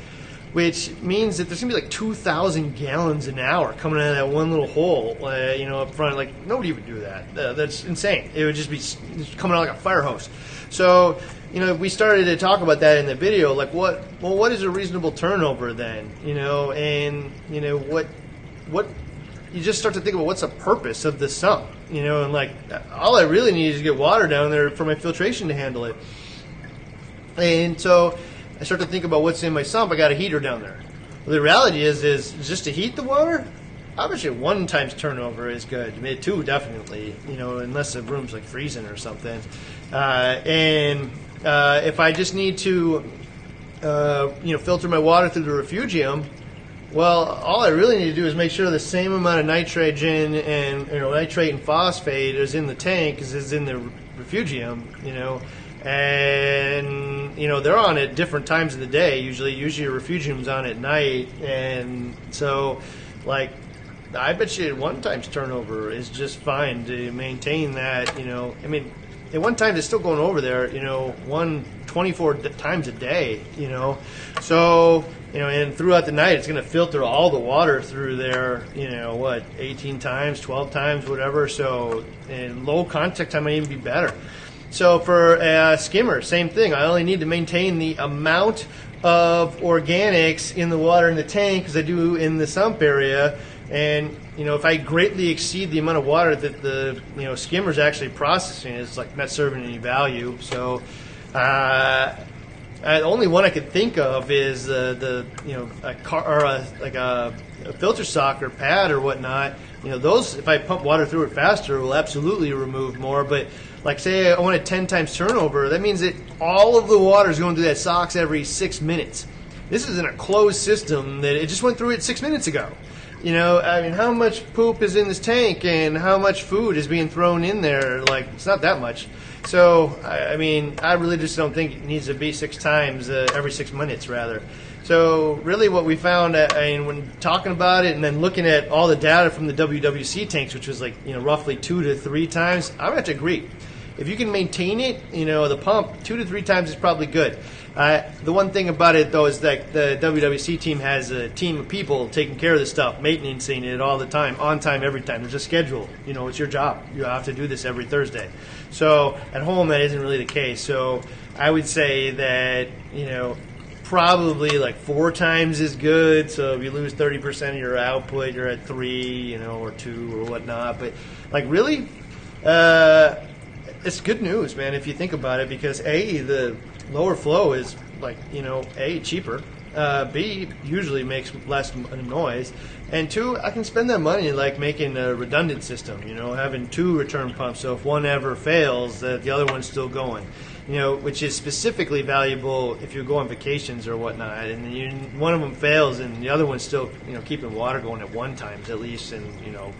which means that there's gonna be 2,000 gallons an hour coming out of that one little hole, up front. Nobody would do that. That's insane. It would just be coming out like a fire hose. So, we started to talk about that in the video. What is a reasonable turnover then? What you just start to think about what's the purpose of the sump? All I really need is to get water down there for my filtration to handle it. And so I start to think about what's in my sump. I got a heater down there. Well, the reality is just to heat the water, obviously 1 times turnover is good. 2 definitely, unless the room's freezing or something. If I just need to, filter my water through the refugium, well, all I really need to do is make sure the same amount of nitrogen and nitrate and phosphate is in the tank as is in the refugium, and they're on at different times of the day. Usually your refugium's on at night, and so I bet you 1 times turnover is just fine to maintain that. At one time it's still going over there, 24 times a day, So, and throughout the night it's going to filter all the water through there, 18 times, 12 times, whatever. So, and low contact time might even be better. So for a skimmer, same thing. I only need to maintain the amount of organics in the water in the tank as I do in the sump area. And, if I greatly exceed the amount of water that the, skimmer's actually processing, it's not serving any value. So, the only one I could think of is a car or a filter sock or pad or whatnot. Those, if I pump water through it faster, will absolutely remove more. But say I wanted 10 times turnover, that means that all of the water is going through that socks every 6 minutes. This is in a closed system that it just went through it 6 minutes ago. How much poop is in this tank and how much food is being thrown in there? It's not that much. So, I really just don't think it needs to be 6 times every 6 minutes, rather. So, really what we found, when talking about it and then looking at all the data from the WWC tanks, which was roughly 2 to 3 times, I would have to agree. If you can maintain it, the pump, 2 to 3 times is probably good. The one thing about it, though, is that the WWC team has a team of people taking care of this stuff, maintaining it all the time, on time, every time. There's a schedule. It's your job. You have to do this every Thursday. So at home, that isn't really the case. So I would say that, probably 4 times is good. So if you lose 30% of your output, you're at 3, or 2 or whatnot. But, really, it's good news, man, if you think about it, because the lower flow is cheaper, B, usually makes less noise, and 2, I can spend that money like making a redundant system, you know, having 2 return pumps, so if one ever fails, the other one's still going, you know, which is specifically valuable if you go on vacations or whatnot, and one of them fails and the other one's still, you know, keeping water going at one time at least, and, you know,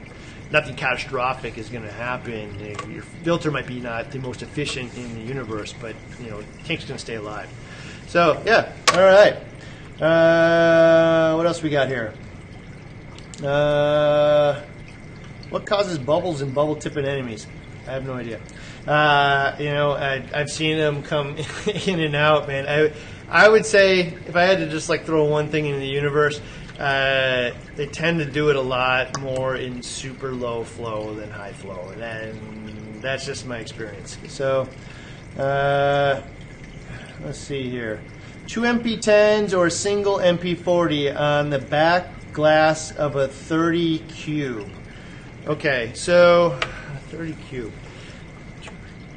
nothing catastrophic is going to happen. Your filter might be not the most efficient in the universe, but, you know, the tank's going to stay alive. So, yeah, all right. What else we got here? What causes bubbles in bubble tip anemones? I have no idea. You know, I've seen them come in and out, man. I would say if I had to just like throw one thing into the universe, they tend to do it a lot more in super low flow than high flow, and that's just my experience. So, let's see here. 2 MP10s or a single MP40 on the back glass of a 30 cube. Okay, so 30 cube.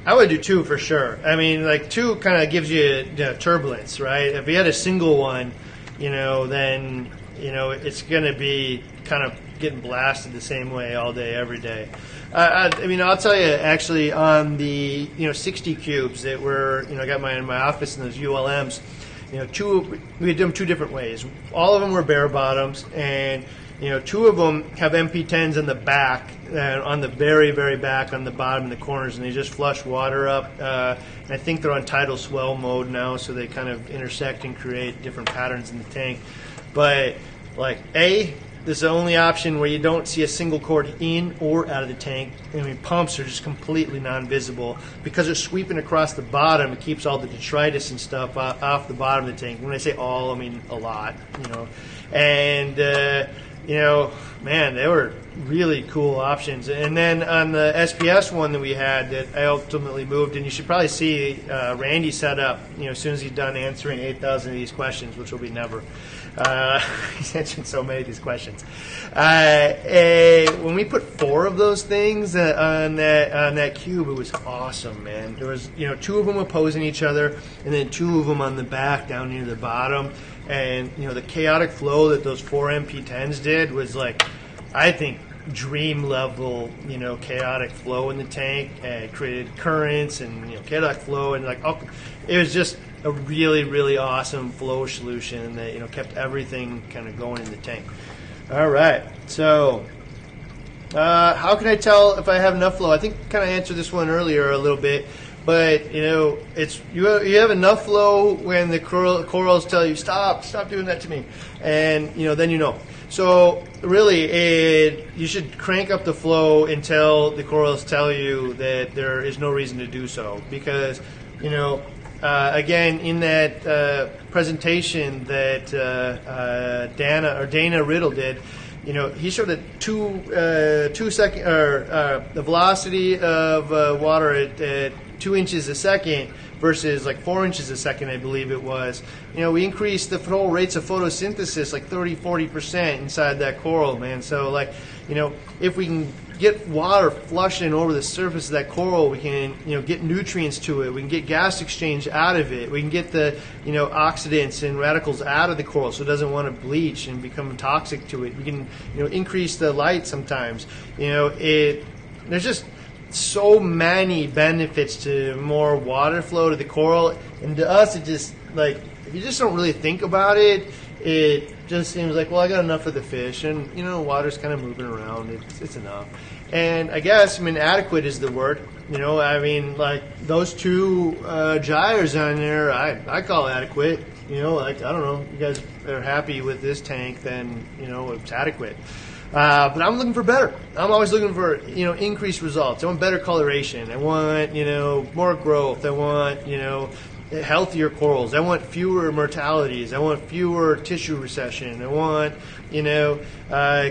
I would do 2 for sure. I mean, like 2 kind of gives you turbulence, right? If you had a single one, you know, then, you know, it's going to be kind of getting blasted the same way all day, every day. I mean, I'll tell you, actually, on the, you know, 60 cubes that were, you know, I got in my office in those ULMs, you know, we did them 2 different ways. All of them were bare bottoms, and, you know, 2 of them have MP10s in the back, on the very, very back, on the bottom, in the corners, and they just flush water up. And I think they're on tidal swell mode now, so they kind of intersect and create different patterns in the tank. But, like, this is the only option where you don't see a single cord in or out of the tank. I mean, pumps are just completely non-visible. Because they're sweeping across the bottom, it keeps all the detritus and stuff off the bottom of the tank. When I say all, I mean a lot, you know. And, you know, man, they were really cool options. And then on the SPS one that we had that I ultimately moved, and you should probably see Randy set up, you know, as soon as he's done answering 8,000 of these questions, which will be never. He's answered so many of these questions. When we put 4 of those things on that cube, it was awesome, man. There was, you know, 2 of them opposing each other, and then 2 of them on the back down near the bottom. And, you know, the chaotic flow that those 4 MP10s did was, like, I think, dream level, you know, chaotic flow in the tank, and created currents and, you know, chaotic flow, and, like, it was just a really, really awesome flow solution that, you know, kept everything kind of going in the tank. All right, so how can I tell if I have enough flow? I think I kind of answered this one earlier a little bit, but, you know, it's you have enough flow when the corals tell you, stop doing that to me, and, you know, then you know. So really, you should crank up the flow until the corals tell you that there is no reason to do so, because, you know, again, in that presentation that Dana Riddle did, you know, he showed that 2 second, or the velocity of water at 2 inches a second versus like 4 inches a second, I believe it was. You know, we increased the flow rates of photosynthesis like 30-40% inside that coral, man. So, like, you know, if we can get water flushing over the surface of that coral, we can, you know, get nutrients to it. We can get gas exchange out of it. We can get the, you know, oxidants and radicals out of the coral so it doesn't want to bleach and become toxic to it. We can, you know, increase the light sometimes. You know, there's just so many benefits to more water flow to the coral, and to us, it just, like, if you just don't really think about it, it just seems like, well, I got enough for the fish, and, you know, water's kind of moving around. It's enough. And I guess, I mean, adequate is the word. You know, I mean, like, those 2 gyres on there, I call adequate. You know, like, I don't know, you guys are happy with this tank, then, you know, it's adequate. But I'm looking for better. I'm always looking for, you know, increased results. I want better coloration. I want, you know, more growth. I want, you know, healthier corals. I want fewer mortalities. I want fewer tissue recession. I want, you know,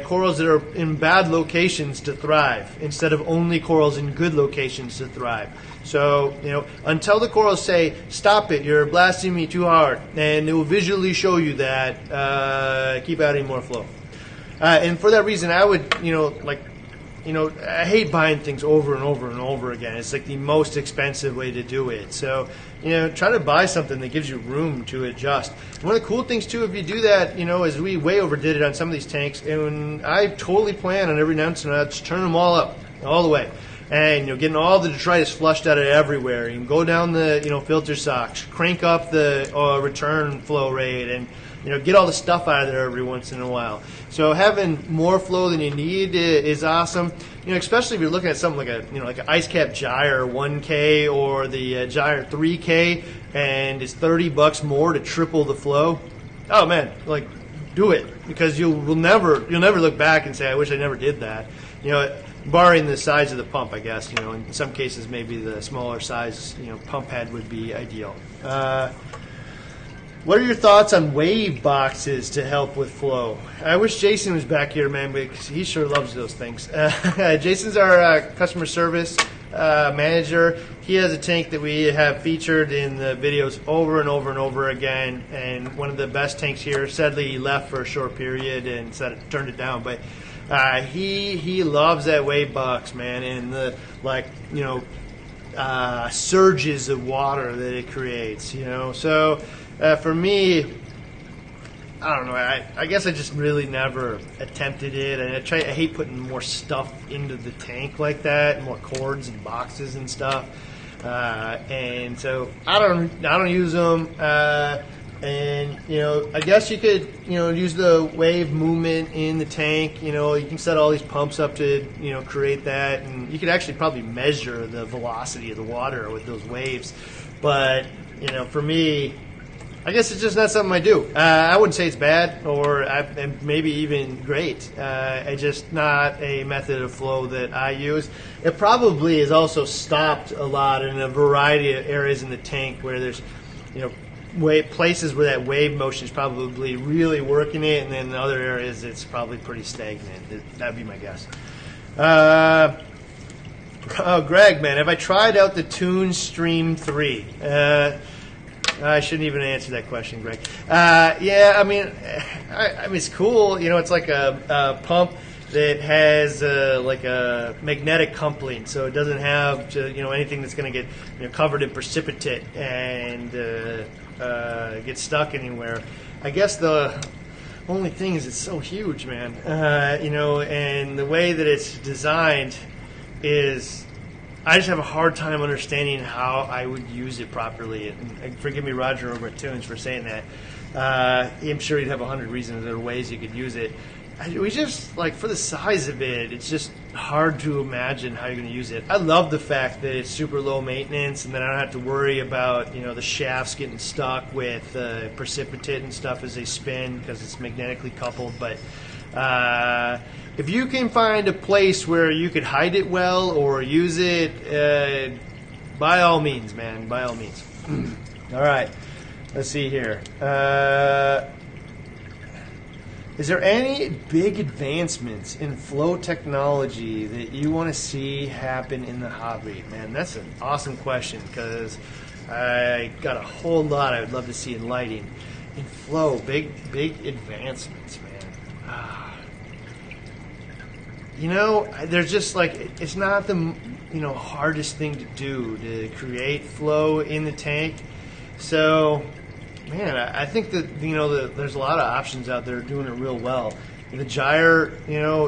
corals that are in bad locations to thrive instead of only corals in good locations to thrive. So, you know, until the corals say, stop it, you're blasting me too hard, and it will visually show you that, keep adding more flow. And for that reason, I would, you know, like, I hate buying things over and over and over again. It's like the most expensive way to do it. So, try to buy something that gives you room to adjust. One of the cool things too, if you do that, is we way overdid it on some of these tanks, and I totally plan on every now and then I'll just turn them all up, all the way. And getting all the detritus flushed out of everywhere. You can go down the filter socks, crank up the return flow rate, and get all the stuff out of there every once in a while. So having more flow than you need is awesome. Especially if you're looking at something like like an ice cap gyre 1K or the gyre 3K, and it's $30 more to triple the flow. Oh man, like do it, because you'll never look back and say, I wish I never did that. Barring the size of the pump, I guess. In some cases maybe the smaller size pump head would be ideal. What are your thoughts on wave boxes to help with flow? I wish Jason was back here, man, because he sure loves those things. Jason's our customer service manager. He has a tank that we have featured in the videos over and over and over again, and one of the best tanks here. Sadly, he left for a short period and turned it down, but he loves that wave box, man, and the surges of water that it creates. So for me, I don't know. I guess I just really never attempted it, and I hate putting more stuff into the tank like that, more cords and boxes and stuff. And so I don't use them. And I guess you could use the wave movement in the tank. You can set all these pumps up to create that, and you could actually probably measure the velocity of the water with those waves. But for me, I guess it's just not something I do. I wouldn't say it's bad or maybe even great. It's just not a method of flow that I use. It probably is also stopped a lot in a variety of areas in the tank where there's places where that wave motion is probably really working it, and then in other areas it's probably pretty stagnant. That'd be my guess. Greg, man, have I tried out the Toon Stream 3? I shouldn't even answer that question, Greg. Yeah, I mean, it's cool. It's like a pump that has like a magnetic coupling, so it doesn't have anything that's going to get covered in precipitate and get stuck anywhere. I guess the only thing is it's so huge, man. And the way that it's designed is, I just have a hard time understanding how I would use it properly. And forgive me, Roger, over at Toons, for saying that. I'm sure he'd have 100 reasons or ways you could use it. We just, for the size of it, it's just hard to imagine how you're going to use it. I love the fact that it's super low maintenance, and then I don't have to worry about, the shafts getting stuck with precipitate and stuff as they spin because it's magnetically coupled. But if you can find a place where you could hide it well or use it, by all means, man, by all means. All right, let's see here. Is there any big advancements in flow technology that you want to see happen in the hobby? Man, that's an awesome question, because I got a whole lot I would love to see in lighting. In flow, big advancements, man. There's just it's not the hardest thing to do to create flow in the tank. So, man, I think that there's a lot of options out there doing it real well. The gyre,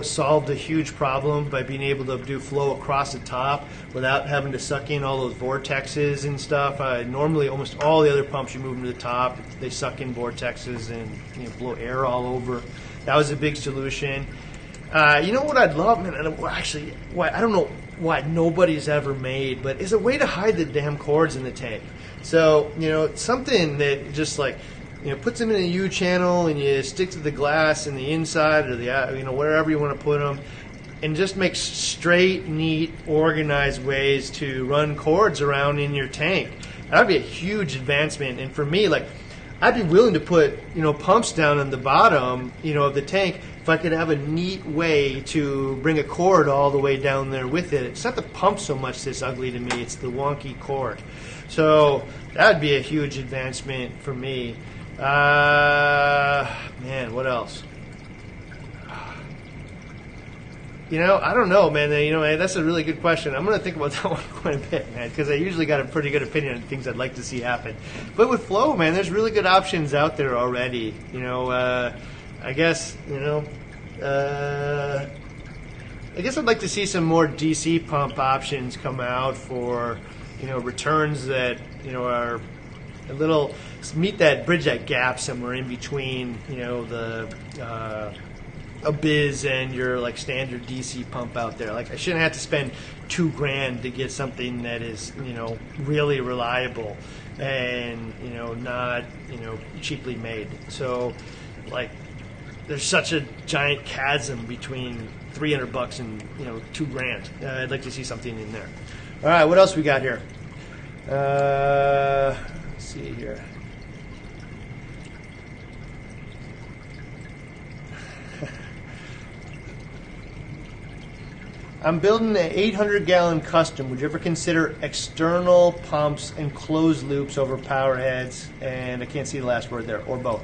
solved a huge problem by being able to do flow across the top without having to suck in all those vortexes and stuff. Normally, almost all the other pumps you move them to the top, they suck in vortexes and blow air all over. That was a big solution. What I'd love, man, actually, I don't know why nobody's ever made, but is a way to hide the damn cords in the tank. So, something that just puts them in a U channel, and you stick to the glass in the inside or the wherever you want to put them, and just makes straight, neat, organized ways to run cords around in your tank. That'd be a huge advancement. And for me, I'd be willing to put pumps down on the bottom of the tank if I could have a neat way to bring a cord all the way down there with it. It's not the pump so much that's ugly to me, it's the wonky cord. So that would be a huge advancement for me. Man, what else? I don't know, man. That's a really good question. I'm going to think about that one quite a bit, man, because I usually got a pretty good opinion on things I'd like to see happen. But with flow, man, there's really good options out there already. I guess I'd like to see some more DC pump options come out for returns that are a little bridge that gap somewhere in between the Abyss and your like standard DC pump out there. Like I shouldn't have to spend $2,000 to get something that is really reliable and not cheaply made. So like there's such a giant chasm between $300 and $2,000. I'd like to see something in there. All right, what else we got here? Let's see here. I'm building an 800-gallon custom. Would you ever consider external pumps and closed loops over power heads? And I can't see the last word there, or both.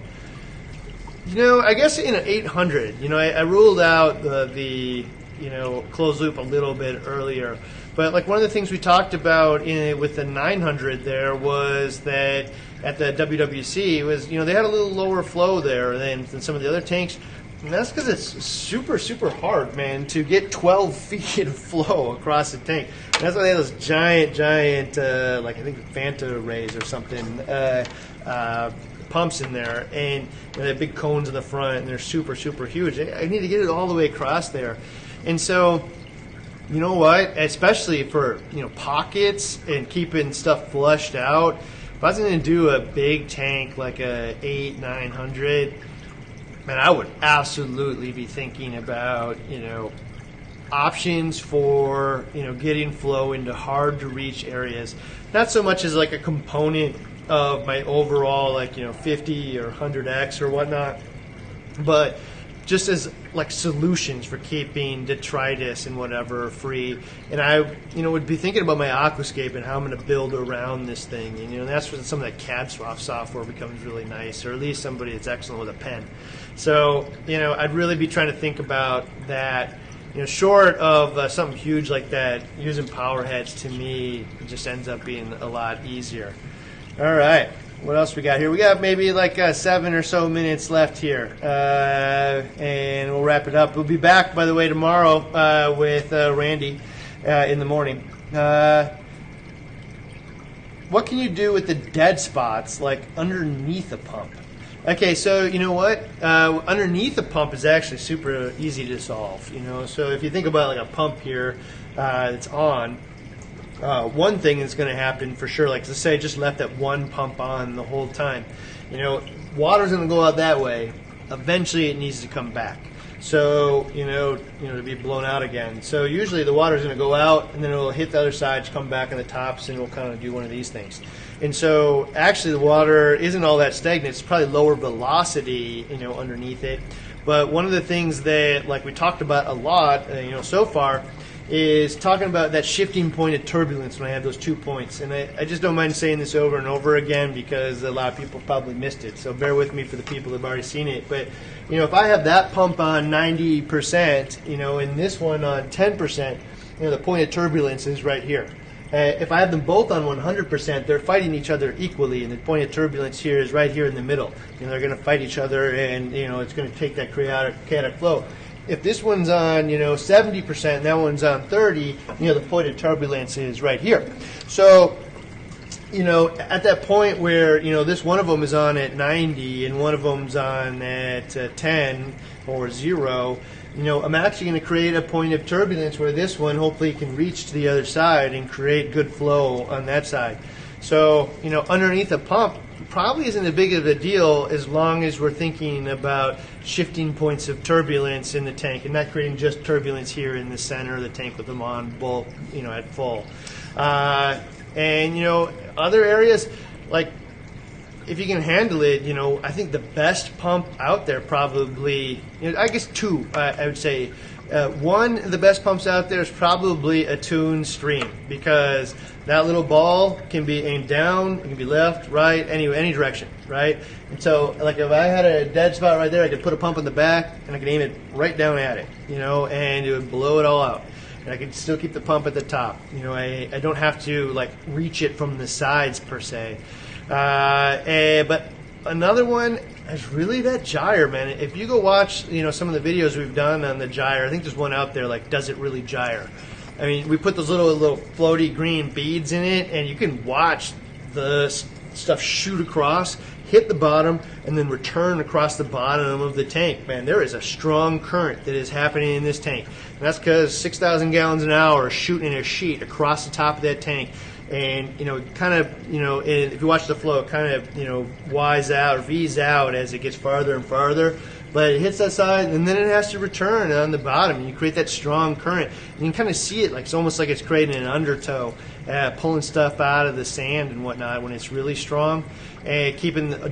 I guess in an 800, I ruled out the closed loop a little bit earlier. But like one of the things we talked about with the 900 there was that at the WWC was they had a little lower flow there than some of the other tanks. And that's because it's super, super hard, man, to get 12 feet of flow across the tank. And that's why they have those giant, like I think Fanta rays or something, pumps in there. And they have big cones in the front, and they're super, super huge. I need to get it all the way across there. And so, you know what? Especially for, pockets and keeping stuff flushed out, if I was going to do a big tank like a 900, man, I would absolutely be thinking about, options for, getting flow into hard to reach areas. Not so much as like a component of my overall, 50 or 100X or whatnot, but just as like solutions for keeping detritus and whatever free. And I, would be thinking about my aquascape and how I'm going to build around this thing. And, that's when some of that CAD software becomes really nice, or at least somebody that's excellent with a pen. So, I'd really be trying to think about that. Short of something huge like that, using power heads to me just ends up being a lot easier. All right. What else we got here? We got maybe like 7 or so minutes left here, and we'll wrap it up. We'll be back, by the way, tomorrow with Randy in the morning. What can you do with the dead spots, like underneath a pump? Okay, so you know what? Underneath the pump is actually super easy to solve. So if you think about like a pump here that's on. One thing that's going to happen for sure, like let's say I just left that one pump on the whole time. Water's going to go out that way. Eventually it needs to come back. So, to be blown out again. So usually the water's going to go out and then it'll hit the other side, come back on the tops, and it'll kind of do one of these things. And so actually the water isn't all that stagnant. It's probably lower velocity, underneath it. But one of the things that, like we talked about a lot, so far, is talking about that shifting point of turbulence when I have those 2 points. And I just don't mind saying this over and over again because a lot of people probably missed it. So bear with me for the people that have already seen it. But, if I have that pump on 90%, and this one on 10%, the point of turbulence is right here. If I have them both on 100%, they're fighting each other equally, and the point of turbulence here is right here in the middle. They're going to fight each other, and, it's going to take that chaotic flow. If this one's on, 70% and that one's on 30, the point of turbulence is right here. So, at that point where, this one of them is on at 90 and one of them's on at 10 or 0, I'm actually going to create a point of turbulence where this one hopefully can reach to the other side and create good flow on that side. So, underneath a pump probably isn't as big of a deal as long as we're thinking about shifting points of turbulence in the tank and not creating just turbulence here in the center of the tank with them on both, at full. And, other areas, like if you can handle it, I think the best pump out there probably, I guess two, I would say, One of the best pumps out there is probably a Toon Stream, because that little ball can be aimed down, it can be left, right, any direction, right? And so, like, if I had a dead spot right there, I could put a pump in the back and I could aim it right down at it, you know, and it would blow it all out. And I could still keep the pump at the top. You know, I don't have to, like, reach it from the sides per se. But another one is really that gyre, man. If you go watch, you know, some of the videos we've done on the gyre, I think there's one out there like, does it really gyre? I mean, we put those little floaty green beads in it, and you can watch the stuff shoot across, hit the bottom, and then return across the bottom of the tank. Man, there is a strong current that is happening in this tank. And that's because 6,000 gallons an hour is shooting a sheet across the top of that tank. And, you know, kind of, you know, if you watch the flow, it kind of, you know, Y's out or V's out as it gets farther and farther. But it hits that side, and then it has to return on the bottom, and you create that strong current. And you can kind of see it, like it's almost like it's creating an undertow, pulling stuff out of the sand and whatnot when it's really strong. And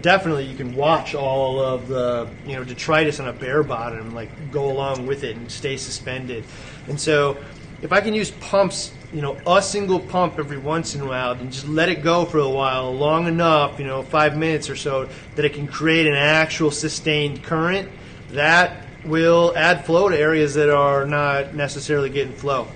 definitely you can watch all of the, you know, detritus on a bare bottom, like, go along with it and stay suspended. And so if I can use pumps, you know, a single pump every once in a while, and just let it go for a while, long enough, you know, 5 minutes or so, that it can create an actual sustained current, that will add flow to areas that are not necessarily getting flow.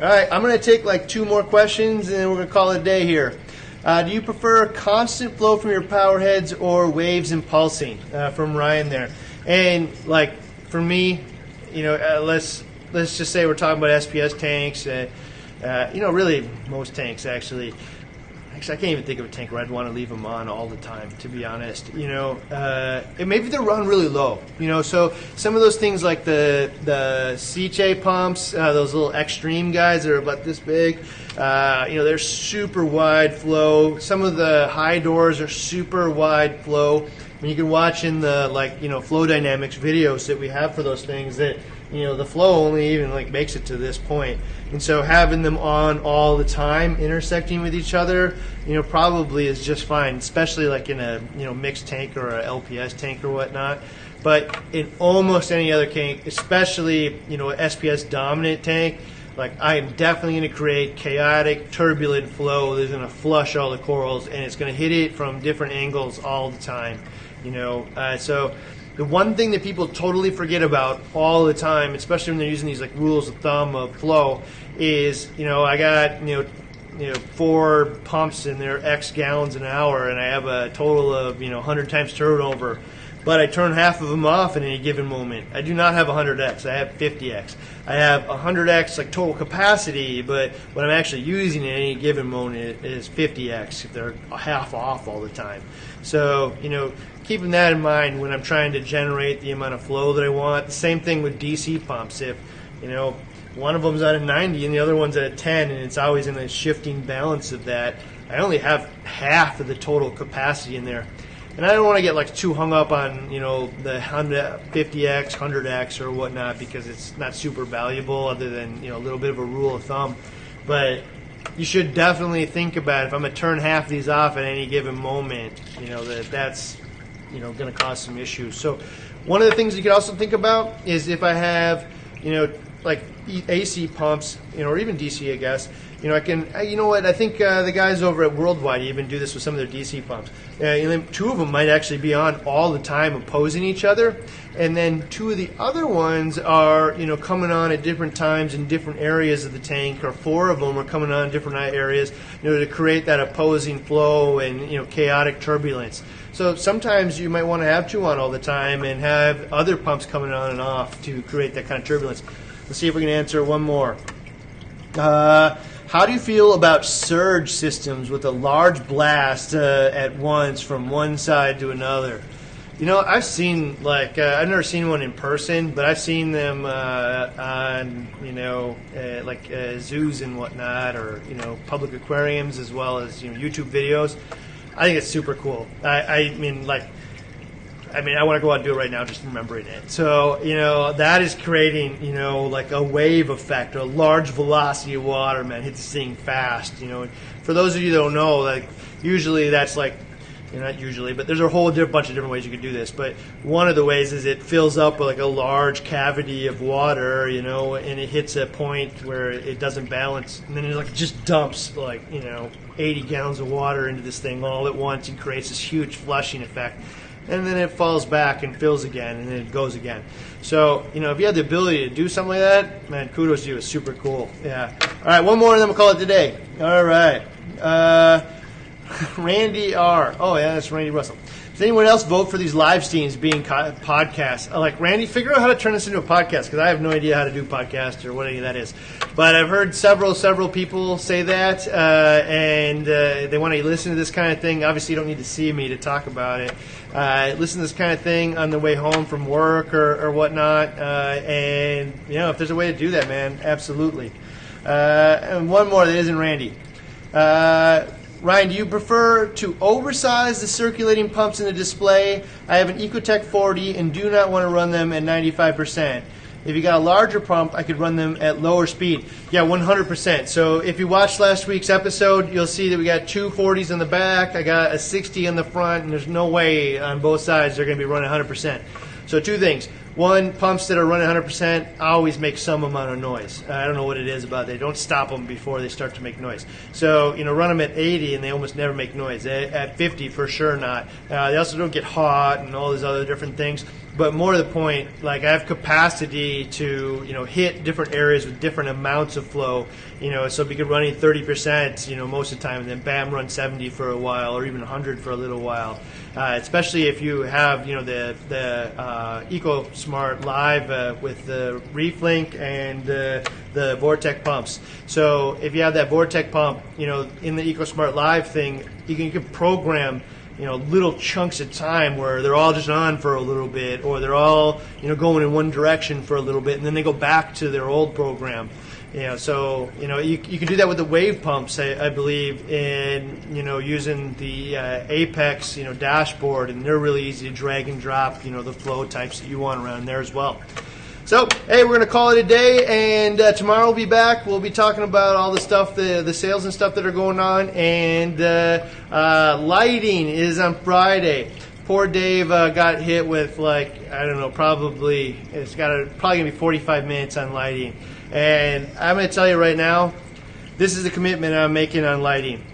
All right, I'm going to take like 2 more questions, and then we're going to call it a day here. Do you prefer constant flow from your power heads or waves and pulsing? From Ryan there. And like for me, you know, let's just say we're talking about SPS tanks. You know, really most tanks actually. Actually, I can't even think of a tank where I'd want to leave them on all the time, to be honest. You know, and maybe they're run really low. You know, so some of those things like the CJ pumps, those little extreme guys that are about this big, you know, they're super wide flow. Some of the high doors are super wide flow. I mean, you can watch in the, like, you know, flow dynamics videos that we have for those things that, you know, the flow only even like makes it to this point. And so having them on all the time, intersecting with each other, you know, probably is just fine, especially like in a, you know, mixed tank or a LPS tank or whatnot. But in almost any other tank, especially, you know, an SPS dominant tank, like, I am definitely going to create chaotic, turbulent flow that's going to flush all the corals, and it's going to hit it from different angles all the time. You know, so the one thing that people totally forget about all the time, especially when they're using these like rules of thumb of flow, is, you know, I got, you know 4 pumps and they're X gallons an hour, and I have a total of, you know, 100 times turnover, but I turn half of them off in any given moment. I do not have 100x. I have 50x. I have 100x like total capacity, but what I'm actually using in any given moment is 50x if they're half off all the time. So, you know, keeping that in mind when I'm trying to generate the amount of flow that I want. The same thing with DC pumps. If, you know, one of them's at a 90 and the other one's at a 10, and it's always in a shifting balance of that, I only have half of the total capacity in there. And I don't want to get like too hung up on, you know, the 50x, 100x or whatnot, because it's not super valuable other than, you know, a little bit of a rule of thumb. But you should definitely think about, if I'm going to turn half of these off at any given moment, you know, that's, you know, going to cause some issues. So one of the things you could also think about is if I have, you know, like AC pumps, you know, or even DC, I guess, you know, I can, you know what, I think the guys over at Worldwide even do this with some of their DC pumps. And then 2 of them might actually be on all the time opposing each other. And then 2 of the other ones are, you know, coming on at different times in different areas of the tank, or 4 of them are coming on in different areas, you know, to create that opposing flow and, you know, chaotic turbulence. So sometimes you might want to have 2 on all the time and have other pumps coming on and off to create that kind of turbulence. Let's see if we can answer one more. How do you feel about surge systems with a large blast at once from one side to another? You know, I've seen, like, I've never seen one in person, but I've seen them on, you know, like zoos and whatnot, or, you know, public aquariums, as well as, you know, YouTube videos. I think it's super cool. I mean, I want to go out and do it right now, just remembering it. So, you know, that is creating, you know, like a wave effect, a large velocity of water, man, hit this thing fast, you know. And for those of you that don't know, like, usually that's like, not usually, but there's a whole bunch of different ways you could do this. But one of the ways is it fills up with like a large cavity of water, and it hits a point where it doesn't balance, and then it like just dumps 80 gallons of water into this thing all at once and creates this huge flushing effect. And then it falls back and fills again, and then it goes again. So, if you have the ability to do something like that, man, kudos to you. It's super cool. Yeah. All right, one more, and then we'll call it today. All right. Randy R. Oh, yeah, that's Randy Russell. Does anyone else vote for these live streams being podcasts? Like, Randy, figure out how to turn this into a podcast, because I have no idea how to do podcasts or what any of that is. But I've heard several people say that, and they want to listen to this kind of thing. Obviously, you don't need to see me to talk about it. Listen to this kind of thing on the way home from work or whatnot. And, if there's a way to do that, man, absolutely. And one more that isn't Randy. Ryan, do you prefer to oversize the circulating pumps in the display? I have an Ecotec 40 and do not want to run them at 95%. If you got a larger pump, I could run them at lower speed. Yeah, 100%. So if you watched last week's episode, you'll see that we got two 40s in the back. I got a 60 in the front, and there's no way on both sides they're going to be running 100%. So two things. One, pumps that are running 100% always make some amount of noise. I don't know what it is about it. They don't stop them before they start to make noise. So, run them at 80 and they almost never make noise. At 50, for sure not. They also don't get hot and all these other different things. But more to the point, like I have capacity to, hit different areas with different amounts of flow. So if you could run 30%, most of the time, and then bam, run 70 for a while, or even 100 for a little while. Especially if you have, the EcoSmart Live with the Reef link and the vortex pumps. So if you have that vortex pump, in the EcoSmart Live thing, you can program little chunks of time where they're all just on for a little bit, or they're all, going in one direction for a little bit, and then they go back to their old program. So, you can do that with the wave pumps, I believe, in, using the Apex, dashboard, and they're really easy to drag and drop, the flow types that you want around there as well. So, hey, we're going to call it a day, and tomorrow we'll be back. We'll be talking about all the stuff, the sales and stuff that are going on, and lighting is on Friday. Poor Dave got hit with, probably going to be 45 minutes on lighting. And I'm going to tell you right now, this is the commitment I'm making on lighting.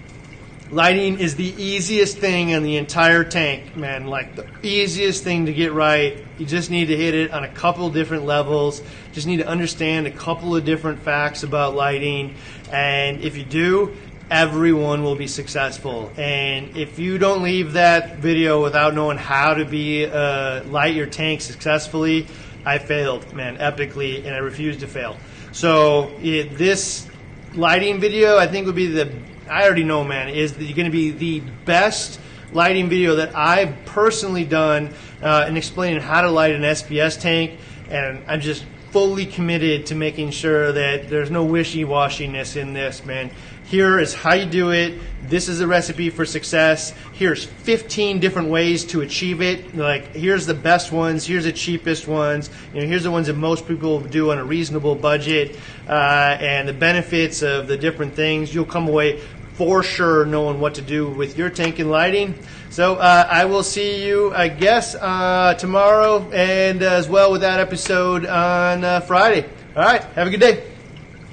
Lighting is the easiest thing in the entire tank, man. Like the easiest thing to get right. You just need to hit it on a couple different levels. Just need to understand a couple of different facts about lighting. And if you do, everyone will be successful. And if you don't leave that video without knowing how to be light your tank successfully, I failed, man, epically, and I refuse to fail. So this lighting video, I think, would be I already know, man, is going to be the best lighting video that I've personally done in explaining how to light an SPS tank. And I'm just fully committed to making sure that there's no wishy-washiness in this, man. Here is how you do it. This is a recipe for success. Here's 15 different ways to achieve it. Like, here's the best ones. Here's the cheapest ones. Here's the ones that most people do on a reasonable budget. And the benefits of the different things. You'll come away for sure knowing what to do with your tank and lighting. So I will see you, I guess, tomorrow, and as well with that episode on Friday. All right. Have a good day.